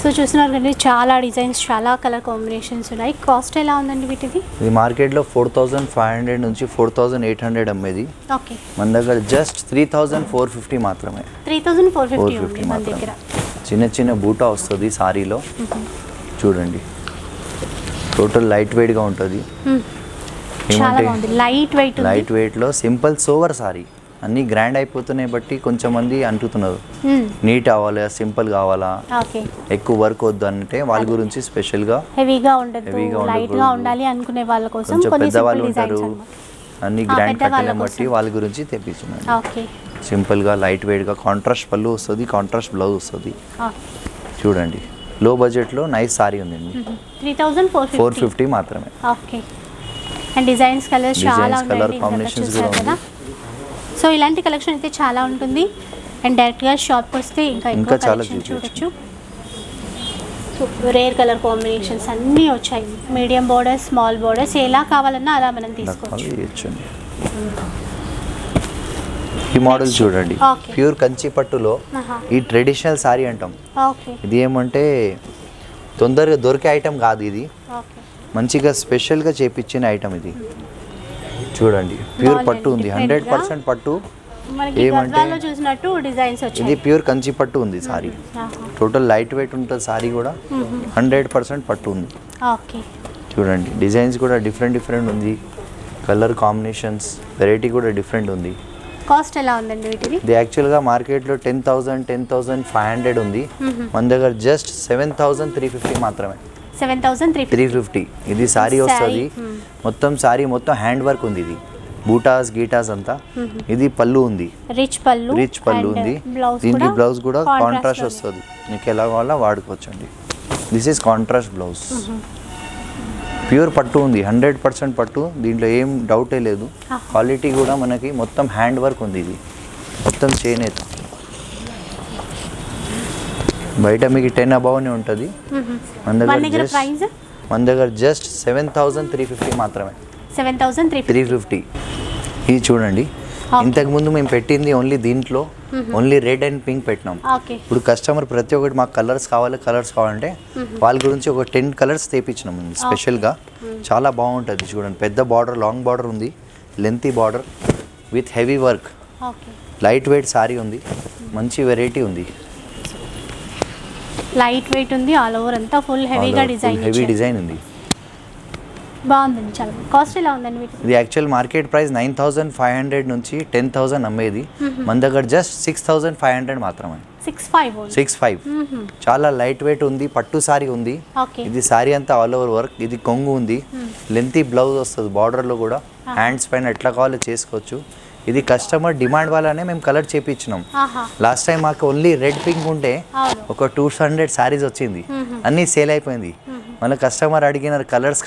సో చూస్తున్నారు కండి, చాలా డిజైన్స్, చాలా కలర్ కాంబినేషన్స్ ఉన్నాయి. కాస్ట్ ఎలా ఉందండి వీటిది? ఇది మార్కెట్లో 4,500 నుంచి 4,800 అమ్మేది. ఓకే, మన దగ్గర జస్ట్ 3,450 మాత్రమే. 3,450 మన దగ్గర. చిన్న బూటా వస్తుంది సారీలో. చూడండి, టోటల్ లైట్ వెయిట్గా ఉంటుంది. లైట్ వెయిట్లో సింపుల్ సోవర్ సారీ. అన్నీ గ్రాండ్ అయిపోతున్నాయి బట్టి కొంచెం మంది అంటున్నారు నీట్ అవ్వాలి, సింపుల్ కావాలా, ఎక్కువ వర్క్ వద్దు అంటే వాళ్ళ గురించి స్పెషల్గా హెవీగా ఉండాలి అనుకునే వాళ్ళ కోసం కొంచెం పెద్దవాళ్ళు ఉంటారు, అన్ని గ్రాండ్ కట్టెలను బట్టి వాళ్ళ గురించి తెప్పించున్నాను. సింపుల్గా లైట్ వెయిట్గా కాంట్రాస్ట్ పళ్ళు వస్తుంది, కాంట్రాస్ట్ బ్లౌజ్ వస్తుంది. చూడండి, లో బడ్జెట్లో నైస్ సారీ ఉందండి. 3,450 మాత్రమే. ఓకే, అండ్ డిజైన్స్ కలర్స్ చాలా కలర్ కాంబినేషన్స్ కూడా ఉంది. సో ఇలాంటి కలెక్షన్ అయితే చాలా ఉంటుంది. అండ్ డైరెక్ట్గా షాప్కి వస్తే ఇంకా చాలా చూడొచ్చు. రేర్ కలర్ కాంబినేషన్స్ అన్నీ వచ్చాయి. మీడియం బోర్డర్స్, స్మాల్ బోర్డర్స్, ఎలా కావాలన్నా అలా మనం తీసుకోవచ్చు. ఈ మోడల్ చూడండి, ప్యూర్ కంచి పట్టులో ఈ ట్రెడిషనల్ సారీ అంటాం. ఇది ఏమంటే తొందరగా దొరికే ఐటమ్ కాదు, ఇది మంచిగా స్పెషల్గా చేపించిన ఐటమ్. ఇది చూడండి, ప్యూర్ పట్టు ఉంది, 100% పట్టు. ఏమంటే ఇది ప్యూర్ కంచి పట్టు ఉంది సారీ. టోటల్ లైట్ వెయిట్ ఉంటుంది సారీ కూడా, 100% పట్టు ఉంది. చూడండి డిజైన్స్ కూడా డిఫరెంట్ ఉంది, కలర్ కాంబినేషన్స్ వెరైటీ కూడా డిఫరెంట్ ఉంది. కాస్ట్ ఎలా ఉందండి వీటిది? ఇది యాక్చువల్గా మార్కెట్లో 10,000 10,500 ఉంది, మన దగ్గర జస్ట్ 7,350 మాత్రమే. 7,350. ఇది సారీ వస్తుంది, మొత్తం సారీ మొత్తం హ్యాండ్ వర్క్ ఉంది. ఇది బూటాస్ గీటాస్ అంతా. ఇది పళ్ళు ఉంది, రిచ్ పళ్ళు ఉంది. దీనికి బ్లౌజ్ కూడా కాంట్రాస్ట్ వస్తుంది, మీకు ఎలా కావాలో వాడుకోవచ్చండి. This is contrast blouse. Pure పట్టు ఉంది, 100% పట్టు, దీంట్లో ఏం డౌటే లేదు. క్వాలిటీ కూడా మనకి మొత్తం హ్యాండ్ వర్క్ ఉంది. ఇది మొత్తం చేనేత, బయట మీకు 10 అబౌవ్నే ఉంటుంది. మన దగ్గర జస్ట్ 7,350 మాత్రమే. 7,350. ఇది చూడండి, ఇంతకుముందు మేము పెట్టింది ఓన్లీ దీంట్లో ఓన్లీ రెడ్ అండ్ పింక్ పెట్టినాం. ఇప్పుడు కస్టమర్ ప్రతి ఒక్కటి మాకు కలర్స్ కావాలంటే వాళ్ళ గురించి ఒక 10 కలర్స్ తెప్పించినాం స్పెషల్గా. చాలా బాగుంటుంది చూడండి, పెద్ద బార్డర్, లాంగ్ బార్డర్ ఉంది, lengthy border with heavy work, light weight sorry ఉంది, మంచి వెరైటీ ఉంది. లైట్ వెయిట్ ఉంది, ఆల్ ఓవర్ అంతా ఫుల్ హెవీగా హెవీ డిజైన్ ఉంది. బాగుందండి. చాలా కాస్ట్ ఎలా ఉందండి వీటి? ఇది యాక్చువల్ మార్కెట్ ప్రైస్ 9,500 నుంచి 10,000 అమ్మేది, మన దగ్గర జస్ట్ 6,500 మాత్రమే. 6,500. చాలా లైట్ వెయిట్ ఉంది, పట్టు సారీ ఉంది. ఇది సారీ అంతా ఆల్ ఓవర్ వర్క్, ఇది కొంగు ఉంది, లెంతీ బ్లౌజ్ వస్తుంది, బార్డర్లో కూడా హ్యాండ్స్ పైన ఎట్లా కావాలో చేసుకోవచ్చు. ఇది కస్టమర్ డిమాండ్ వల్లనే మేము కలర్ చేపించినాం. లాస్ట్ టైం మాకు ఓన్లీ రెడ్ పింక్ ఉంటే ఒక 200 సారీస్ వచ్చింది, అన్నీ సేల్ అయిపోయింది. మన కస్టమర్ అడిగిన కలర్స్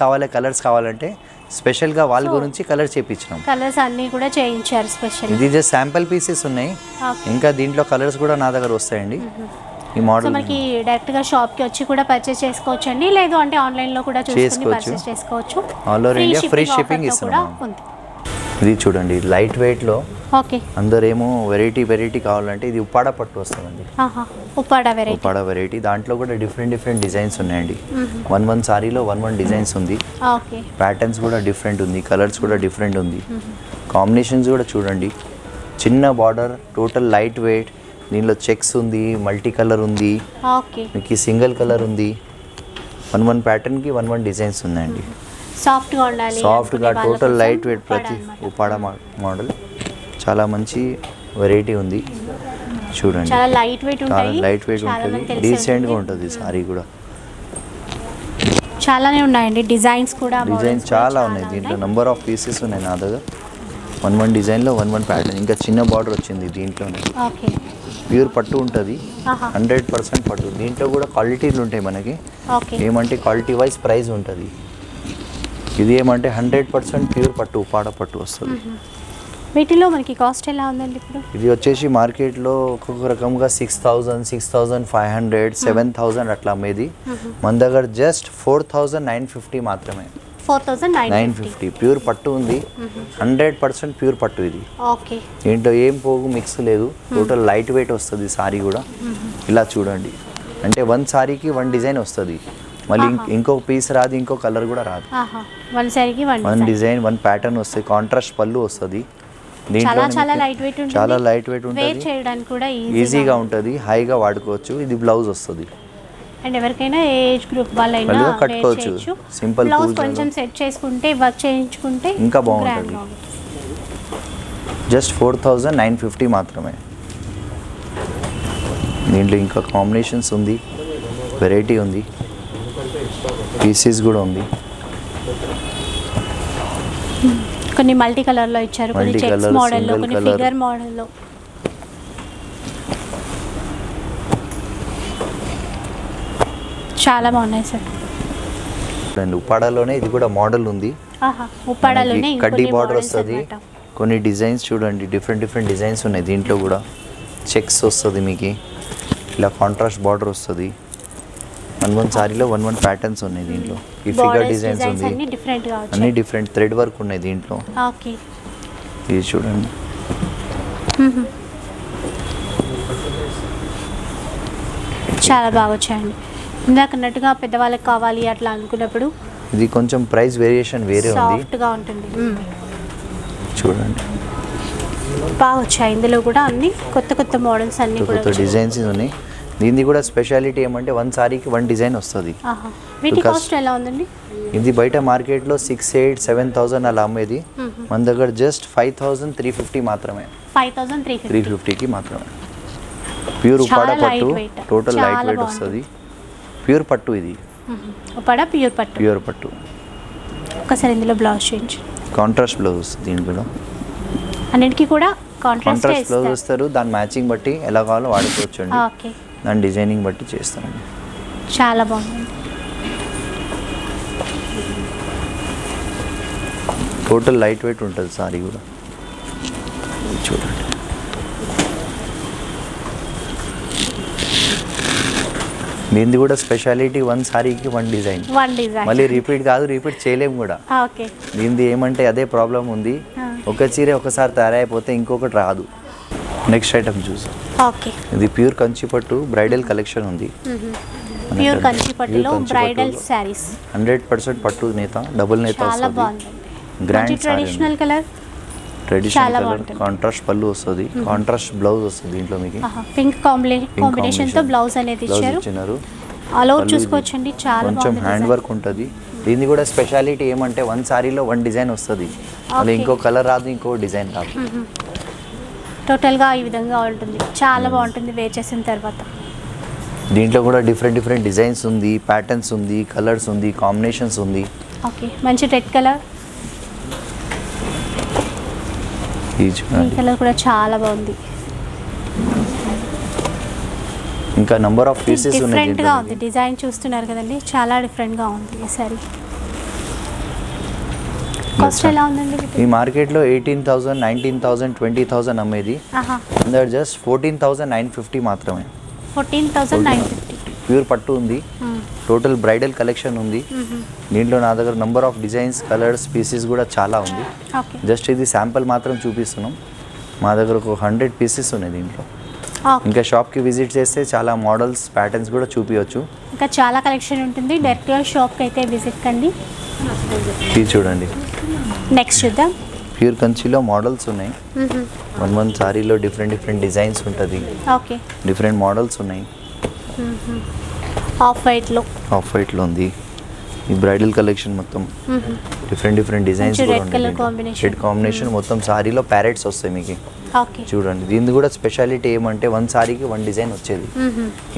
కావాలంటే స్పెషల్గా వాళ్ళ గురించి కలర్ చేపించినాం. కలర్స్ అన్నీ కూడా చేయించారు స్పెషల్. ఇది జస్ట్ శాంపుల్ పీసెస్ ఉన్నాయి, ఇంకా దీంట్లో కలర్స్ కూడా నా దగ్గర వస్తాయండి. ఈ మోడల్ మనకి డైరెక్ట్గా షాప్కి వచ్చి కూడా పర్చేస్ చేసుకోవచ్చు అండి, లేదు అంటే ఆన్లైన్లో కూడా చేసుకోవచ్చు. All over India free shipping ఇస్తున్నాం. ఇది చూడండి, లైట్ వెయిట్లో అందరేమో వెరైటీ కావాలంటే ఇది ఉప్పాడ పట్టు వస్తుందండి. ఉప్పాడ వెరైటీ, దాంట్లో కూడా డిఫరెంట్ డిజైన్స్ ఉన్నాయండి. 1 సారీలో 1 డిజైన్స్ ఉంది, ప్యాటర్న్స్ కూడా డిఫరెంట్ ఉంది, కలర్స్ కూడా డిఫరెంట్ ఉంది, కాంబినేషన్స్ కూడా చూడండి. చిన్న బార్డర్, టోటల్ లైట్ వెయిట్, దీనిలో చెక్స్ ఉంది, మల్టీ కలర్ ఉంది, మీకు సింగిల్ కలర్ ఉంది. 1 ప్యాటర్న్కి 1 డిజైన్స్ ఉన్నాయండి. సాఫ్ట్గా టోటల్ లైట్ వెయిట్, ప్రతి ఉపాడ మోడల్ చాలా మంచి వెరైటీ ఉంది చూడండి. చాలా లైట్ వెయిట్ ఉంటుంది, డీసెంట్గా ఉంటుంది సారీ కూడా. చాలానే ఉన్నాయండి డిజైన్స్ చాలా ఉన్నాయి, దీంట్లో నెంబర్ ఆఫ్ పీసెస్ ఉన్నాయి నా దగ్గర. 1 డిజైన్లో 1 ప్యాటర్న్, ఇంకా చిన్న బార్డర్ వచ్చింది దీంట్లోనే. ప్యూర్ పట్టు ఉంటుంది, 100% పట్టు. దీంట్లో కూడా క్వాలిటీలు ఉంటాయి మనకి, ఏమంటే క్వాలిటీ వైజ్ ప్రైస్ ఉంటుంది. ఇది ఏమంటే 100% ప్యూర్ పట్టు, ఉపాడ పట్టు వస్తుంది. వీటిలో మనకి కాస్ట్ ఎలా ఉందండి ఇప్పుడు? ఇది వచ్చేసి మార్కెట్లో ఒక్కొక్క రకంగా 6,000, 6,500, 7,000 అట్లా అమ్మేది. మన దగ్గర జస్ట్ 4,950 మాత్రమే. 4,950 ప్యూర్ పట్టు ఉంది, 100% ప్యూర్ పట్టు. ఇది దీంట్లో ఏం పోగు మిక్స్ లేదు, టోటల్ లైట్ వెయిట్ వస్తుంది సారీ కూడా. ఇలా చూడండి, అంటే 1 సారీకి 1 డిజైన్ వస్తుంది, మళ్ళీ ఇంకొక పీస్ రాదు, ఇంకో కలర్ కూడా రాదు. 1 డిజైన్ 1 ప్యాటర్న్ వస్తుంది, కాంట్రాస్ట్ పళ్ళు వస్తుంది. దీంట్లో చాలా లైట్ వెయిట్ ఉంటుంది, ఈజీగా ఉంటుంది, హైగా వాడుకోవచ్చు. ఇది బ్లౌజ్ వస్తుంది, అండ్ ఎవరికైనా ఏజ్ గ్రూప్ వాళ్ళైనా కట్టుకోవచ్చు. సింపుల్ బ్లౌజ్ కొంచెం సెట్ చేసుకుంటే, వర్క్ చేయించుకుంటే ఇంకా బాగుంటుంది. జస్ట్ 4,950 మాత్రమే. దీంట్లో ఇంకా కాంబినేషన్స్ ఉంది, వెరైటీ ఉంది, పీసెస్ కూడా ఉంది. కొన్ని మల్టీ కలర్లో ఇచ్చారు, కొన్ని చెక్స్ మోడల్లో, కొన్ని ఫిగర్ మోడల్లో. చాలా బాగున్నాయి సార్. ఉప్పాడలోనే ఇది కూడా మోడల్ ఉంది, ఉప్పాడలోనే కడ్డీ బార్డర్ వస్తుంది. కొన్ని డిజైన్స్ చూడండి, డిఫరెంట్ డిజైన్స్ ఉన్నాయి. దీంట్లో కూడా చెక్స్ వస్తుంది మీకు, ఇలా కాంట్రాస్ట్ బార్డర్ వస్తుంది. 1 సారీలో 1 ప్యాటర్న్స్ ఉన్నాయి. దీంట్లో ఈ ఫిగర్ డిజైన్స్ ఉంది, అన్ని డిఫరెంట్ థ్రెడ్ వర్క్ ఉన్నాయి దీంట్లో. ఇది చూడండి, చాలా బాగా వచ్చాయండి. ఇందాక అన్నట్టుగా పెద్దవాళ్ళకి కావాలి అట్లా అనుకున్నప్పుడు ఇది కొంచెం ప్రైస్ వేరియేషన్ వేరే ఉంది, సాఫ్ట్గా ఉంటుంది. చూడండి బాగా వచ్చాయి. ఇందులో కూడా అన్ని కొత్త మోడల్స్, అన్ని కూడా కొత్త డిజైన్స్ ఉన్నాయి. దీనిది కూడా స్పెషాలిటీ ఏమంటే వన్ సారీకి వన్ డిజైన్ వస్తుంది. వీటి Because- కాస్ట్ ఎలా ఉందండి? ఇది బయట మార్కెట్లో 6,800-7,000 అలా అమ్మేది. మన దగ్గర జస్ట్ 5,350 మాత్రమే. 5,350. 350కి మాత్రమే. ప్యూర్ ఉపాడ చాలా పట్టు, lightweight. టోటల్ చాలా లైట్ వెయిట్ బాగుంది. వస్తుంది. ప్యూర్ పట్టు ఇది, ఉపాడ ప్యూర్ పట్టు. ప్యూర్ పట్టు. ఒకసారి ఇందులో బ్లౌజ్ చేంజ్. కాంట్రాస్ట్ బ్లౌజ్ వస్తుంది దీని కూడా. అన్నిటికీ కూడా కాంట్రాస్ట్ కాంట్రాస్ట్ బ్లౌజ్ వస్తారు. దాని మ్యాచింగ్ బట్టి ఎలా కావాలో వాడుకోవచ్చు అండి. ఓకే, దాని డిజైనింగ్ బట్టి చేస్తానండి. చాలా బాగుంది. టోటల్ లైట్ వెయిట్ ఉంటుంది సారీ కూడా. ఇది చూడండి. దీనిది కూడా స్పెషాలిటీ వన్ సారీకి వన్ డిజైన్. One design. మళ్ళీ రిపీట్ కాదు, రిపీట్ చేయలేము కూడా. ఓకే. దీనిది ఏమంటే అదే ప్రాబ్లం ఉంది, ఒక చీర ఒకసారి తయారైపోతే ఇంకొకటి రాదు. నెక్స్ట్ ఐటమ్ చూసాం. ఓకే. ఇది ప్యూర్ కంచి పట్టు బ్రైడల్ కలెక్షన్ ఉంది. ప్యూర్ కంచి పట్టులో కంచి బ్రైడల్ పట్టులో శారీస్. 100% పట్టు నేత, డబుల్ నేత చాలా వస్తుంది. బాగుంది. Grand traditional colour. ట్రెడిషనల్ చాలా కలర్, బాగుంటుంది. కాంట్రాస్ట్ పళ్ళు వస్తుంది, కాంట్రాస్ట్ బ్లౌజ్ వస్తుంది దీంట్లో మీకు. పింక్ కాంబినేషన్ తో బ్లౌజ్ అనేది బ్లౌజ్ ఇచ్చారు. ఇచ్చినారు. ఆల్ ఓవర్ పళ్ళు చూసుకోవచ్చండి, చాలా కొంచెం బాగుంది. హ్యాండ్ వర్క్ ఉంటుంది. దీన్ని కూడా స్పెషాలిటీ ఏమంటే వన్ సారీలో వన్ డిజైన్ వస్తుంది. మళ్ళీ ఇంకో కలర్ రాదు, ఇంకో డిజైన్ రాదు. టోటల్గా ఈ విధంగా ఉంటుంది. చాలా బాగుంటుంది వేర్ చేసిన తర్వాత. దీంట్లో కూడా డిఫరెంట్ డిఫరెంట్ డిజైన్స్ ఉంది, ప్యాటర్న్స్ ఉంది, కలర్స్ ఉంది, కాంబినేషన్స్ ఉంది. ఓకే, మంచి రెడ్ కలర్. ఈ ఈ చూడండి. కలర్ కూడా చాలా బాగుంది. ఇంకా నంబర్ ఆఫ్ పీసెస్ ఉన్నాయి డిఫరెంట్ గా దీంట్లో ఉంది. డిజైన్ చూస్తున్నారు కదండి, చాలా డిఫరెంట్ గా ఉంది ఈ సారీ. కాస్ట్ ఎలా ఉందండి? ఈ మార్కెట్లో 18,000, 19,000, 20,000 అమ్మేది. అందరు జస్ట్ 14,950 మాత్రమే. 14,950. ప్యూర్ పట్టు ఉంది, టోటల్ బ్రైడల్ కలెక్షన్ ఉంది. దీంట్లో నా దగ్గర number of designs, colours, pieces కూడా చాలా ఉంది. ఓకే. జస్ట్ ఇది శాంపుల్ మాత్రం చూపిస్తున్నాం. మా దగ్గర ఒక 100 పీసెస్ ఉన్నాయి దీంట్లో. ఇంకా షాప్కి విజిట్ చేస్తే చాలా మోడల్స్, ప్యాటర్న్స్ కూడా చూపించవచ్చు. ఇంకా చాలా కలెక్షన్ ఉంటుంది. డైరెక్ట్గా షాప్కి అయితే విజిట్ కండి. ఇది చూడండి. నెక్స్ట్ చూద్దాం. ప్యూర్ కంచిలో మోడల్స్ ఉన్నాయి. వన్ సారీలో డిఫరెంట్ డిఫరెంట్ డిజైన్స్ ఉంటుంది, ఓకే. డిఫరెంట్ మోడల్స్ ఉన్నాయి. ఆఫ్ వైట్లో. ఆఫ్ వైట్లో ఉంది. ఈ బ్రైడల్ కలెక్షన్ మొత్తం డిఫరెంట్ డిఫరెంట్ డిజైన్స్ మంచి కూడా red colour combination. Red combination మొత్తం సారీలో ప్యారెట్స్ వస్తాయి మీకు. ఓకే. చూడండి, దీనిది కూడా స్పెషాలిటీ ఏమంటే వన్ సారీకి వన్ డిజైన్ వచ్చేది.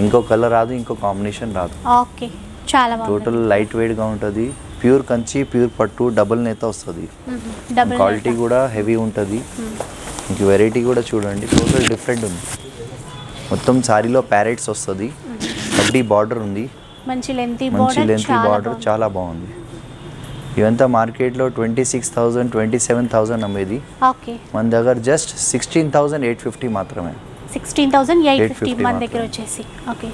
ఇంకో కలర్ రాదు, ఇంకో కాంబినేషన్ రాదు. ఓకే, చాలా బాగుంది. టోటల్ లైట్ వెయిట్గా ఉంటుంది. ప్యూర్ కంచి, ప్యూర్ పట్టు, డబుల్ నేత వస్తుంది. డబుల్ క్వాలిటీ కూడా హెవీ ఉంటుంది. ఇంక వెరైటీ కూడా చూడండి, టోటల్ డిఫరెంట్ ఉంది. మొత్తం సారీలో ప్యారెట్స్ వస్తుంది. కడ్డీ బార్డర్ ఉంది, మంచి లెంతీ మంచి బార్డర్. లెంతీ బార్డర్, చాలా బాగుంది. ఇవంతా మార్కెట్లో 26,000, 27,000 అమ్మేది. ఓకే. మన దగ్గర జస్ట్ 16,850 మాత్రమే. 16,850 మన దగ్గర వచ్చేసి. Okay.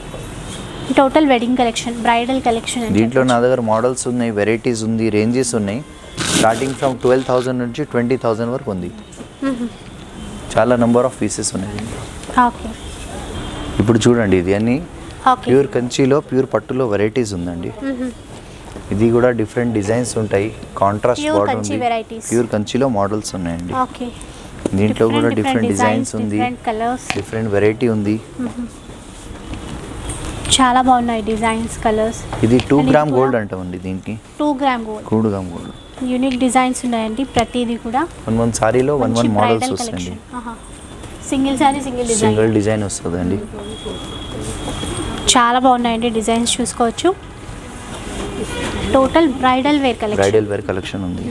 Total wedding collection, bridal collection. దీంట్లో నా దగ్గర మోడల్స్ ఉన్నాయి, వెరైటీస్ ఉంది, రేంజెస్ ఉన్నాయి. స్టార్టింగ్ ఫ్రమ్ 12,000 నుంచి 20,000 వరకు ఉంది. చాలా నెంబర్ ఆఫ్ పీసెస్ ఉన్నాయి. ఓకే. ఇప్పుడు చూడండి, ఇది అన్ని ఓకే. ప్యూర్ కంచిలో, ప్యూర్ పట్టులో వెరైటీస్ ఉందండి. ఇది కూడా డిఫరెంట్ డిజైన్స్ ఉంటాయి. కాంట్రాస్ట్ Pure బార్డర్ కంచి ఉంది. varieties. ప్యూర్ కంచిలో మోడల్స్ ఉన్నాయండి. ఓకే. దీంట్లో కూడా డిఫరెంట్ డిజైన్స్ ఉంది, డిఫరెంట్ కలర్స్, డిఫరెంట్ వెరైటీ ఉంది. చాలా బాగున్నాయి డిజైన్స్, కలర్స్. ఇది 2 And గ్రామ్ ఇది గోల్డ్ కూడా అంటామండి దీనికి. 2 gram gold. 2 gram gold. Unique designs ఉన్నాయండి ప్రతిదీ కూడా. వన్ సారీలో వన్ మంచి మోడల్స్ bridal వస్తాయండి. collection. Single sari, single design. Single design వస్తుందండి. చాలా బాగున్నాయండి డిజైన్స్, చూసుకోవచ్చు. Total bridal wear collection. Bridal wear collection ఉంది.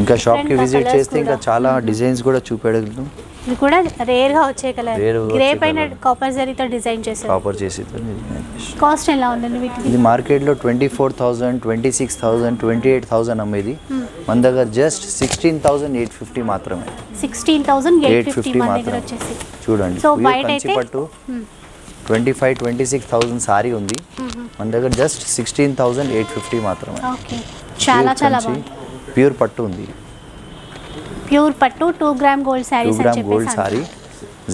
ఇంకా షాప్కి Different విజిట్ colours చేస్తే ఇంకా కూడా. చాలా డిజైన్స్ కూడా చూపెడగలుగుతాం. ఇది కూడా రేర్ గా వచ్చే కలర్. Rare గా గ్రే వచ్చే పైన colour. కాపర్ జరీతో డిజైన్ చేశారు. కాపర్ చేసి కాస్ట్ ఎలా ఉందండి వీటికి? ఇది మార్కెట్లో 24,000, 26,000, 28,000 అమ్మేది. మన దగ్గర జస్ట్ 16,850 మాత్రమే. 16,850 మన దగ్గర మాత్రమే. వచ్చేసి. చూడండి, So, ప్యూర్ బయట కంచి అయితే- పట్టు 25,000-26,000 సారీ ఉంది. మన దగ్గర జస్ట్ 16,850 మాత్రమే. ఓకే, చాలా ప్యూర్ చాలా కంచి, బాగుంది. ప్యూర్ పట్టు ఉంది. ప్యూర్ పట్టు 2 గ్రామ్ గోల్డ్ 2 శారీస్ అని గ్రామ్ గోల్డ్ చెప్పేసి సారీ.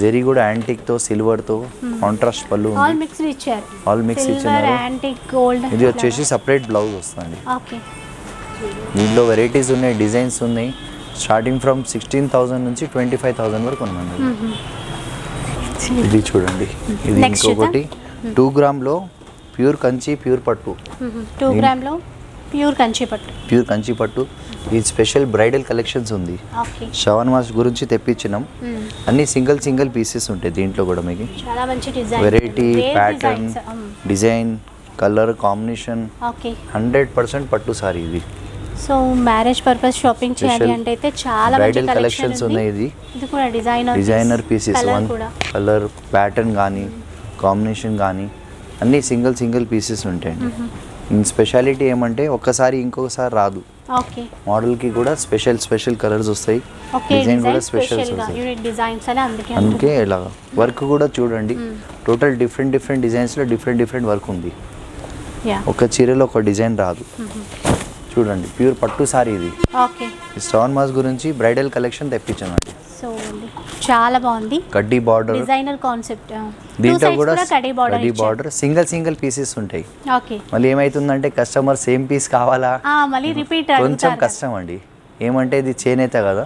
జెరీ కూడా యాంటిక్తో, సిల్వర్తో, కాంట్రాస్ట్ పళ్ళు ఆల్ ఉంది. మిక్స్ ఇచ్చారు. ఆల్ మిక్స్ సిల్వర్, ఇచ్చినారు. Antique, gold. ఇది వచ్చేసి సపరేట్ బ్లౌజ్ వస్తుంది. ఓకే. దీంట్లో వెరైటీస్ ఉన్నాయి, డిజైన్స్ ఉన్నాయి. స్టార్టింగ్ ఫ్రమ్ 16,000 నుంచి 25,000 వరకు ఉన్నాయి. ఇది చూడండి, ఇది Next ఇంకొకటి 2 గ్రామ్లో ప్యూర్ కంచి ప్యూర్ పట్టు. 2 గ్రామ్లో ప్యూర్ కంచి పట్టు. ప్యూర్ కంచి పట్టు. ఇది స్పెషల్ బ్రైడల్ కలెక్షన్స్ ఉంది. ఓకే, శ్రావణ మాస్ గురించి తెప్పించినాం. అన్ని సింగిల్ పీసెస్ ఉంటాయి దీంట్లో కూడా. మీకు చాలా మంచి design, variety, pattern, design, colour combination. Okay, 100% పట్టు సారీ ఇది. సో మ్యారేజ్ పర్పస్ షాపింగ్ చేయాలి అంటే అయితే చాలా మంచి బ్రైడల్ కలెక్షన్స్ కలెక్షన్స్ ఉన్నాయి. ఇది కూడా designer pieces, one colour pattern కానీ కాంబినేషన్ కానీ అన్ని సింగిల్ పీసెస్ ఉంటాయండి. స్పెషాలిటీ ఏమంటే ఒక్కసారి ఇంకొకసారి రాదు. ఓకే, మోడల్కి కూడా స్పెషల్ కలర్స్ వస్తాయి. డిజైన్ కూడా స్పెషల్స్ వస్తాయి. డిజైన్స్ అని అందుకే ఇలా వర్క్ కూడా చూడండి. టోటల్ డిఫరెంట్ డిజైన్స్లో డిఫరెంట్ వర్క్ ఉంది. ఒక చీరలో ఒక డిజైన్ రాదు. చూడండి, ప్యూర్ పట్టు సారీ ఇది. ఓకే, శ్రావణ మాస్ గురించి బ్రైడల్ కలెక్షన్ తెప్పించామండి. సో చాలా బాగుంది. కడ్డీ బార్డర్, డిజైనర్ కాన్సెప్ట్. దీంట్లో కూడా కడ్డీ బార్డర్ సింగిల్ పీసెస్ ఉంటాయి. ఓకే, మళ్ళీ ఏమైతుందంటే కస్టమర్ సేమ్ పీస్ కావాలా, మళ్ళీ రిపీట్ కొంచెం కష్టం అండి. ఏమంటే ఇది చేనేత కదా,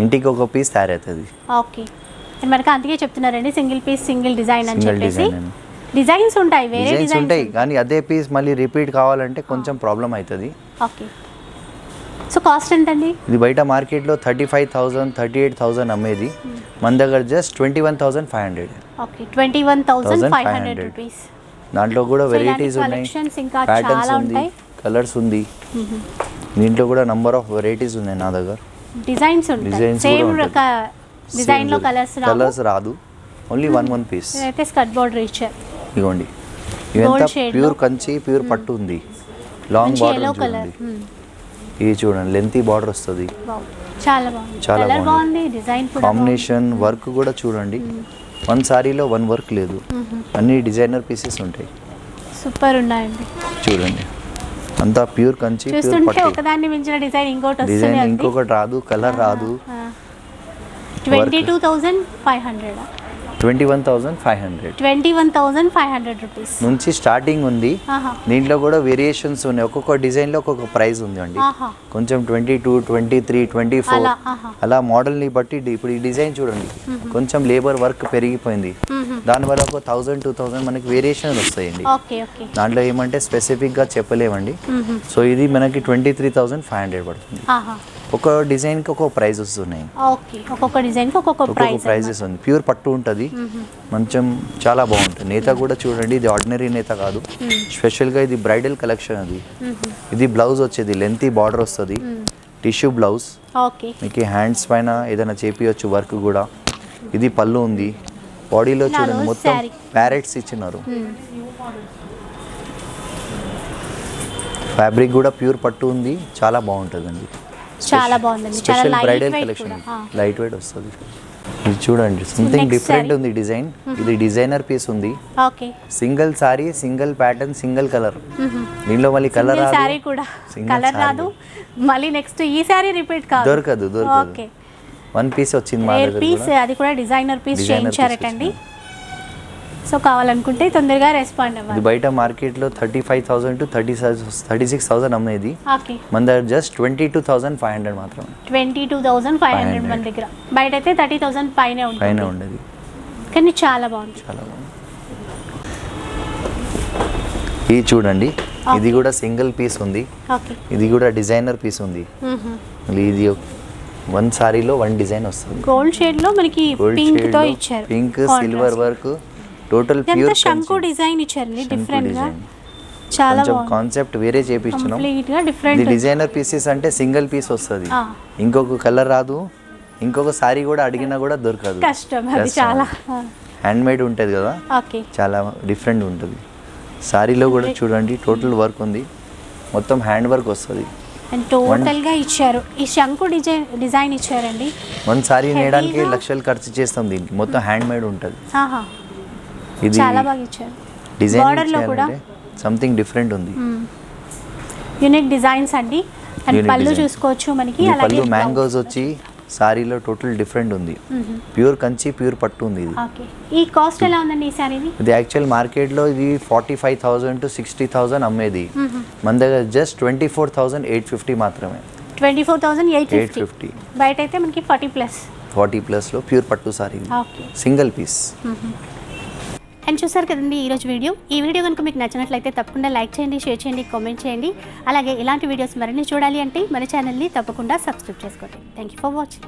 ఇంటికి ఒక పీస్ తయారవుతుంది. ఓకే, మనకి అందుకే చెప్తున్నారండి సింగిల్ పీస్ సింగిల్ డిజైన్ అని సింగిల్ చెప్పేసి. డిజైన్ డిజైన్స్ ఉంటాయి, వేరే డిజైన్స్ డిజైన్స్ ఉంటాయి, కానీ అదే పీస్ మళ్ళీ రిపీట్ కావాలంటే కొంచెం ప్రాబ్లం అవుతుంది. ఓకే, సో కాస్ట్ ఎంతండి? ఇది బయట మార్కెట్లో 35,000 38,000 అమ్మేది. మన దగ్గర జస్ట్ 21,500. Okay, 21,500 rupees. దాంట్లో కూడా వెరైటీస్ ఉన్నాయి, ప్యాటర్న్స్ ఉంది, కలర్స్ ఉంది. దీంట్లో కూడా నంబర్ ఆఫ్ వెరైటీస్ ఉన్నాయి నా దగ్గర. డిజైన్స్ ఉంటాయి, సేమ్ డిజైన్ లో కలర్స్ రాదు, ఓన్లీ వన్ పీస్. అయితే స్కర్ట్ బోర్డర్ ఇచ్చారు. ఇదిగోండి, ఇదంతా ప్యూర్ కంచి ప్యూర్ పట్టు ఉంది. Long border colour. ఇది చూడండి, లెంతీ బార్డర్ వస్తుంది. చాలా బాగుంది డిజైన్ కూడా. కాంబినేషన్ వర్క్ కూడా చూడండి, వన్ సారీలో వన్ వర్క్ లేదు, అన్ని డిజైనర్ పీసెస్ ఉంటాయి. సూపర్ ఉన్నాయండి. చూడండి, అంతా ప్యూర్ కంచి ప్యూర్ పట్టు. ఒకదాన్ని మించిన డిజైన్ ఇంకోటి డిజైన్ ఇంకొకటి రాదు, కలర్ రాదు. 22,500. 21,500 రూపీస్ నుంచి స్టార్టింగ్ ఉంది. దీంట్లో కూడా వేరియేషన్స్ ఉన్నాయి, ఒక్కొక్క డిజైన్లో ఒక్కొక్క ప్రైస్ ఉంది అండి. కొంచెం 22, 23, 24 అలా మోడల్ని బట్టి. ఇప్పుడు ఈ డిజైన్ చూడండి, కొంచెం లేబర్ వర్క్ పెరిగిపోయింది, దానివల్ల ఒక 1000, 2000 మనకి వేరియేషన్ వస్తాయండి. దాంట్లో ఏమంటే స్పెసిఫిక్గా చెప్పలేమండి. సో ఇది మనకి 23,500 పడుతుంది. ఒక డిజైన్కి ఒక్కొక్క ప్రైస్ వస్తున్నాయి. ఒక్కొక్క డిజైన్కి ఒక్కొక్క ప్రైజెస్ ఉంది. ప్యూర్ పట్టు ఉంటుంది, కొంచెం చాలా బాగుంటుంది. నేత కూడా చూడండి, ఇది ఆర్డినరీ నేత కాదు, స్పెషల్గా ఇది బ్రైడల్ కలెక్షన్. అది ఇది బ్లౌజ్ వచ్చేది, లెంతీ బార్డర్ వస్తుంది, టిష్యూ బ్లౌజ్. మీకు హ్యాండ్స్ పైన ఏదైనా చేపియచ్చు వర్క్ కూడా. ఇది పళ్ళు ఉంది, బాడీలో చూడండి మొత్తం ప్యారెట్స్ ఇచ్చినారు. ఫ్యాబ్రిక్ కూడా ప్యూర్ పట్టు ఉంది, చాలా బాగుంటుందండి. చాలా బాగుందండి, special bridal collection, light weight వస్తుంది. ఇది చూడండి, సంథింగ్ డిఫరెంట్ ఉంది డిజైన్. ఇది డిజైనర్ పీస్ ఉంది. Single sari, single pattern, single colour. దీనిలో మళ్ళీ కలర్ రాదు, మళ్ళీ నెక్స్ట్ ఈ సారీ రిపీట్ కాదు, దొరకదు. వన్ పీస్ వచ్చింది మా దగ్గర, అది కూడా డిజైనర్ పీస్ చేయించారటండి. సో కావాలనుకుంటే తొందరగా రెస్పాండ్ అవ్వాలి. ఇది బయట మార్కెట్లో 35,000 to 36,000 అమ్మేది. మన దగ్గర జస్ట్ 22,500 మాత్రం. 22,500 మన దగ్గర. బయట అయితే 30,000 పైన ఉండేది, కానీ చాలా బాగుంది. ఇది చూడండి, ఇది కూడా సింగిల్ పీస్ ఉంది, ఇది కూడా డిజైనర్ పీస్ ఉంది. ఇది వన్ సారీలో వన్ డిజైన్ వస్తుంది. గోల్డ్ షేడ్ లో మనకి పింక్ తో ఇచ్చారు, pink silver work, total pure శంకు డిజైన్ ఇచ్చారు. డిఫరెంట్ గా చాలా బాగుంది, కాన్సెప్ట్ వేరే చేపించినాం. కంప్లీట్ గా డిఫరెంట్. డిజైనర్ పీసెస్ అంటే సింగిల్ పీస్ వస్తుంది, ఇంకొక కలర్ రాదు, ఇంకొక సారీ కూడా అడిగినా కూడా దొరకదు, కష్టం. అది చాలా హ్యాండ్ మేడ్ ఉంటుంది కదా, చాలా డిఫరెంట్ ఉంటుంది. సారీలో కూడా చూడండి, టోటల్ వర్క్ ఉంది, మొత్తం హ్యాండ్ వర్క్ వస్తుంది. అండ్ టోటల్ గా ఇచ్చారు, ఈ శంకు డిజైన్ ఇచ్చారండి. వన్ సారీ నేయడానికి లక్షలు ఖర్చు చేస్తాం, దీనికి మొత్తం హ్యాండ్ మేడ్ ఉంటుంది. ఇది చాలా బాగా ఇచ్చారు. డిజైన్ లో కూడా సంథింగ్ డిఫరెంట్ ఉంది, యూనిక్ డిజైన్స్ అండి. అండ్ పళ్ళు చూసుకోవచ్చు మనకి, అలాగే పళ్ళు మ్యాంగోస్ వచ్చి సారీలో టోటల్ డిఫరెంట్ ఉంది. ప్యూర్ కంచి ప్యూర్ పట్టు ఉంది ఇది. ఈ కాస్ట్ ఎలా ఉందండి ఈ సారీది? ఇది యాక్చువల్ మార్కెట్లో ఇది 45,000 to 60,000 అమ్మేది. మన దగ్గర జస్ట్ 24,850 మాత్రమే. 24,850. బయట అయితే మనకి 40+. 40+లో ప్యూర్ పట్టు sari, okay. Single piece. And చూసారు కదండి ఈరోజు వీడియో. ఈ వీడియో కనుక మీకు నచ్చినట్లయితే తప్పకుండా లైక్ చేయండి, షేర్ చేయండి, కామెంట్ చేయండి. అలాగే ఇలాంటి వీడియోస్ మరిన్ని చూడాలి అంటే మన ఛానల్ని తప్పకుండా సబ్స్క్రైబ్ చేసుకోండి. Thank you for watching.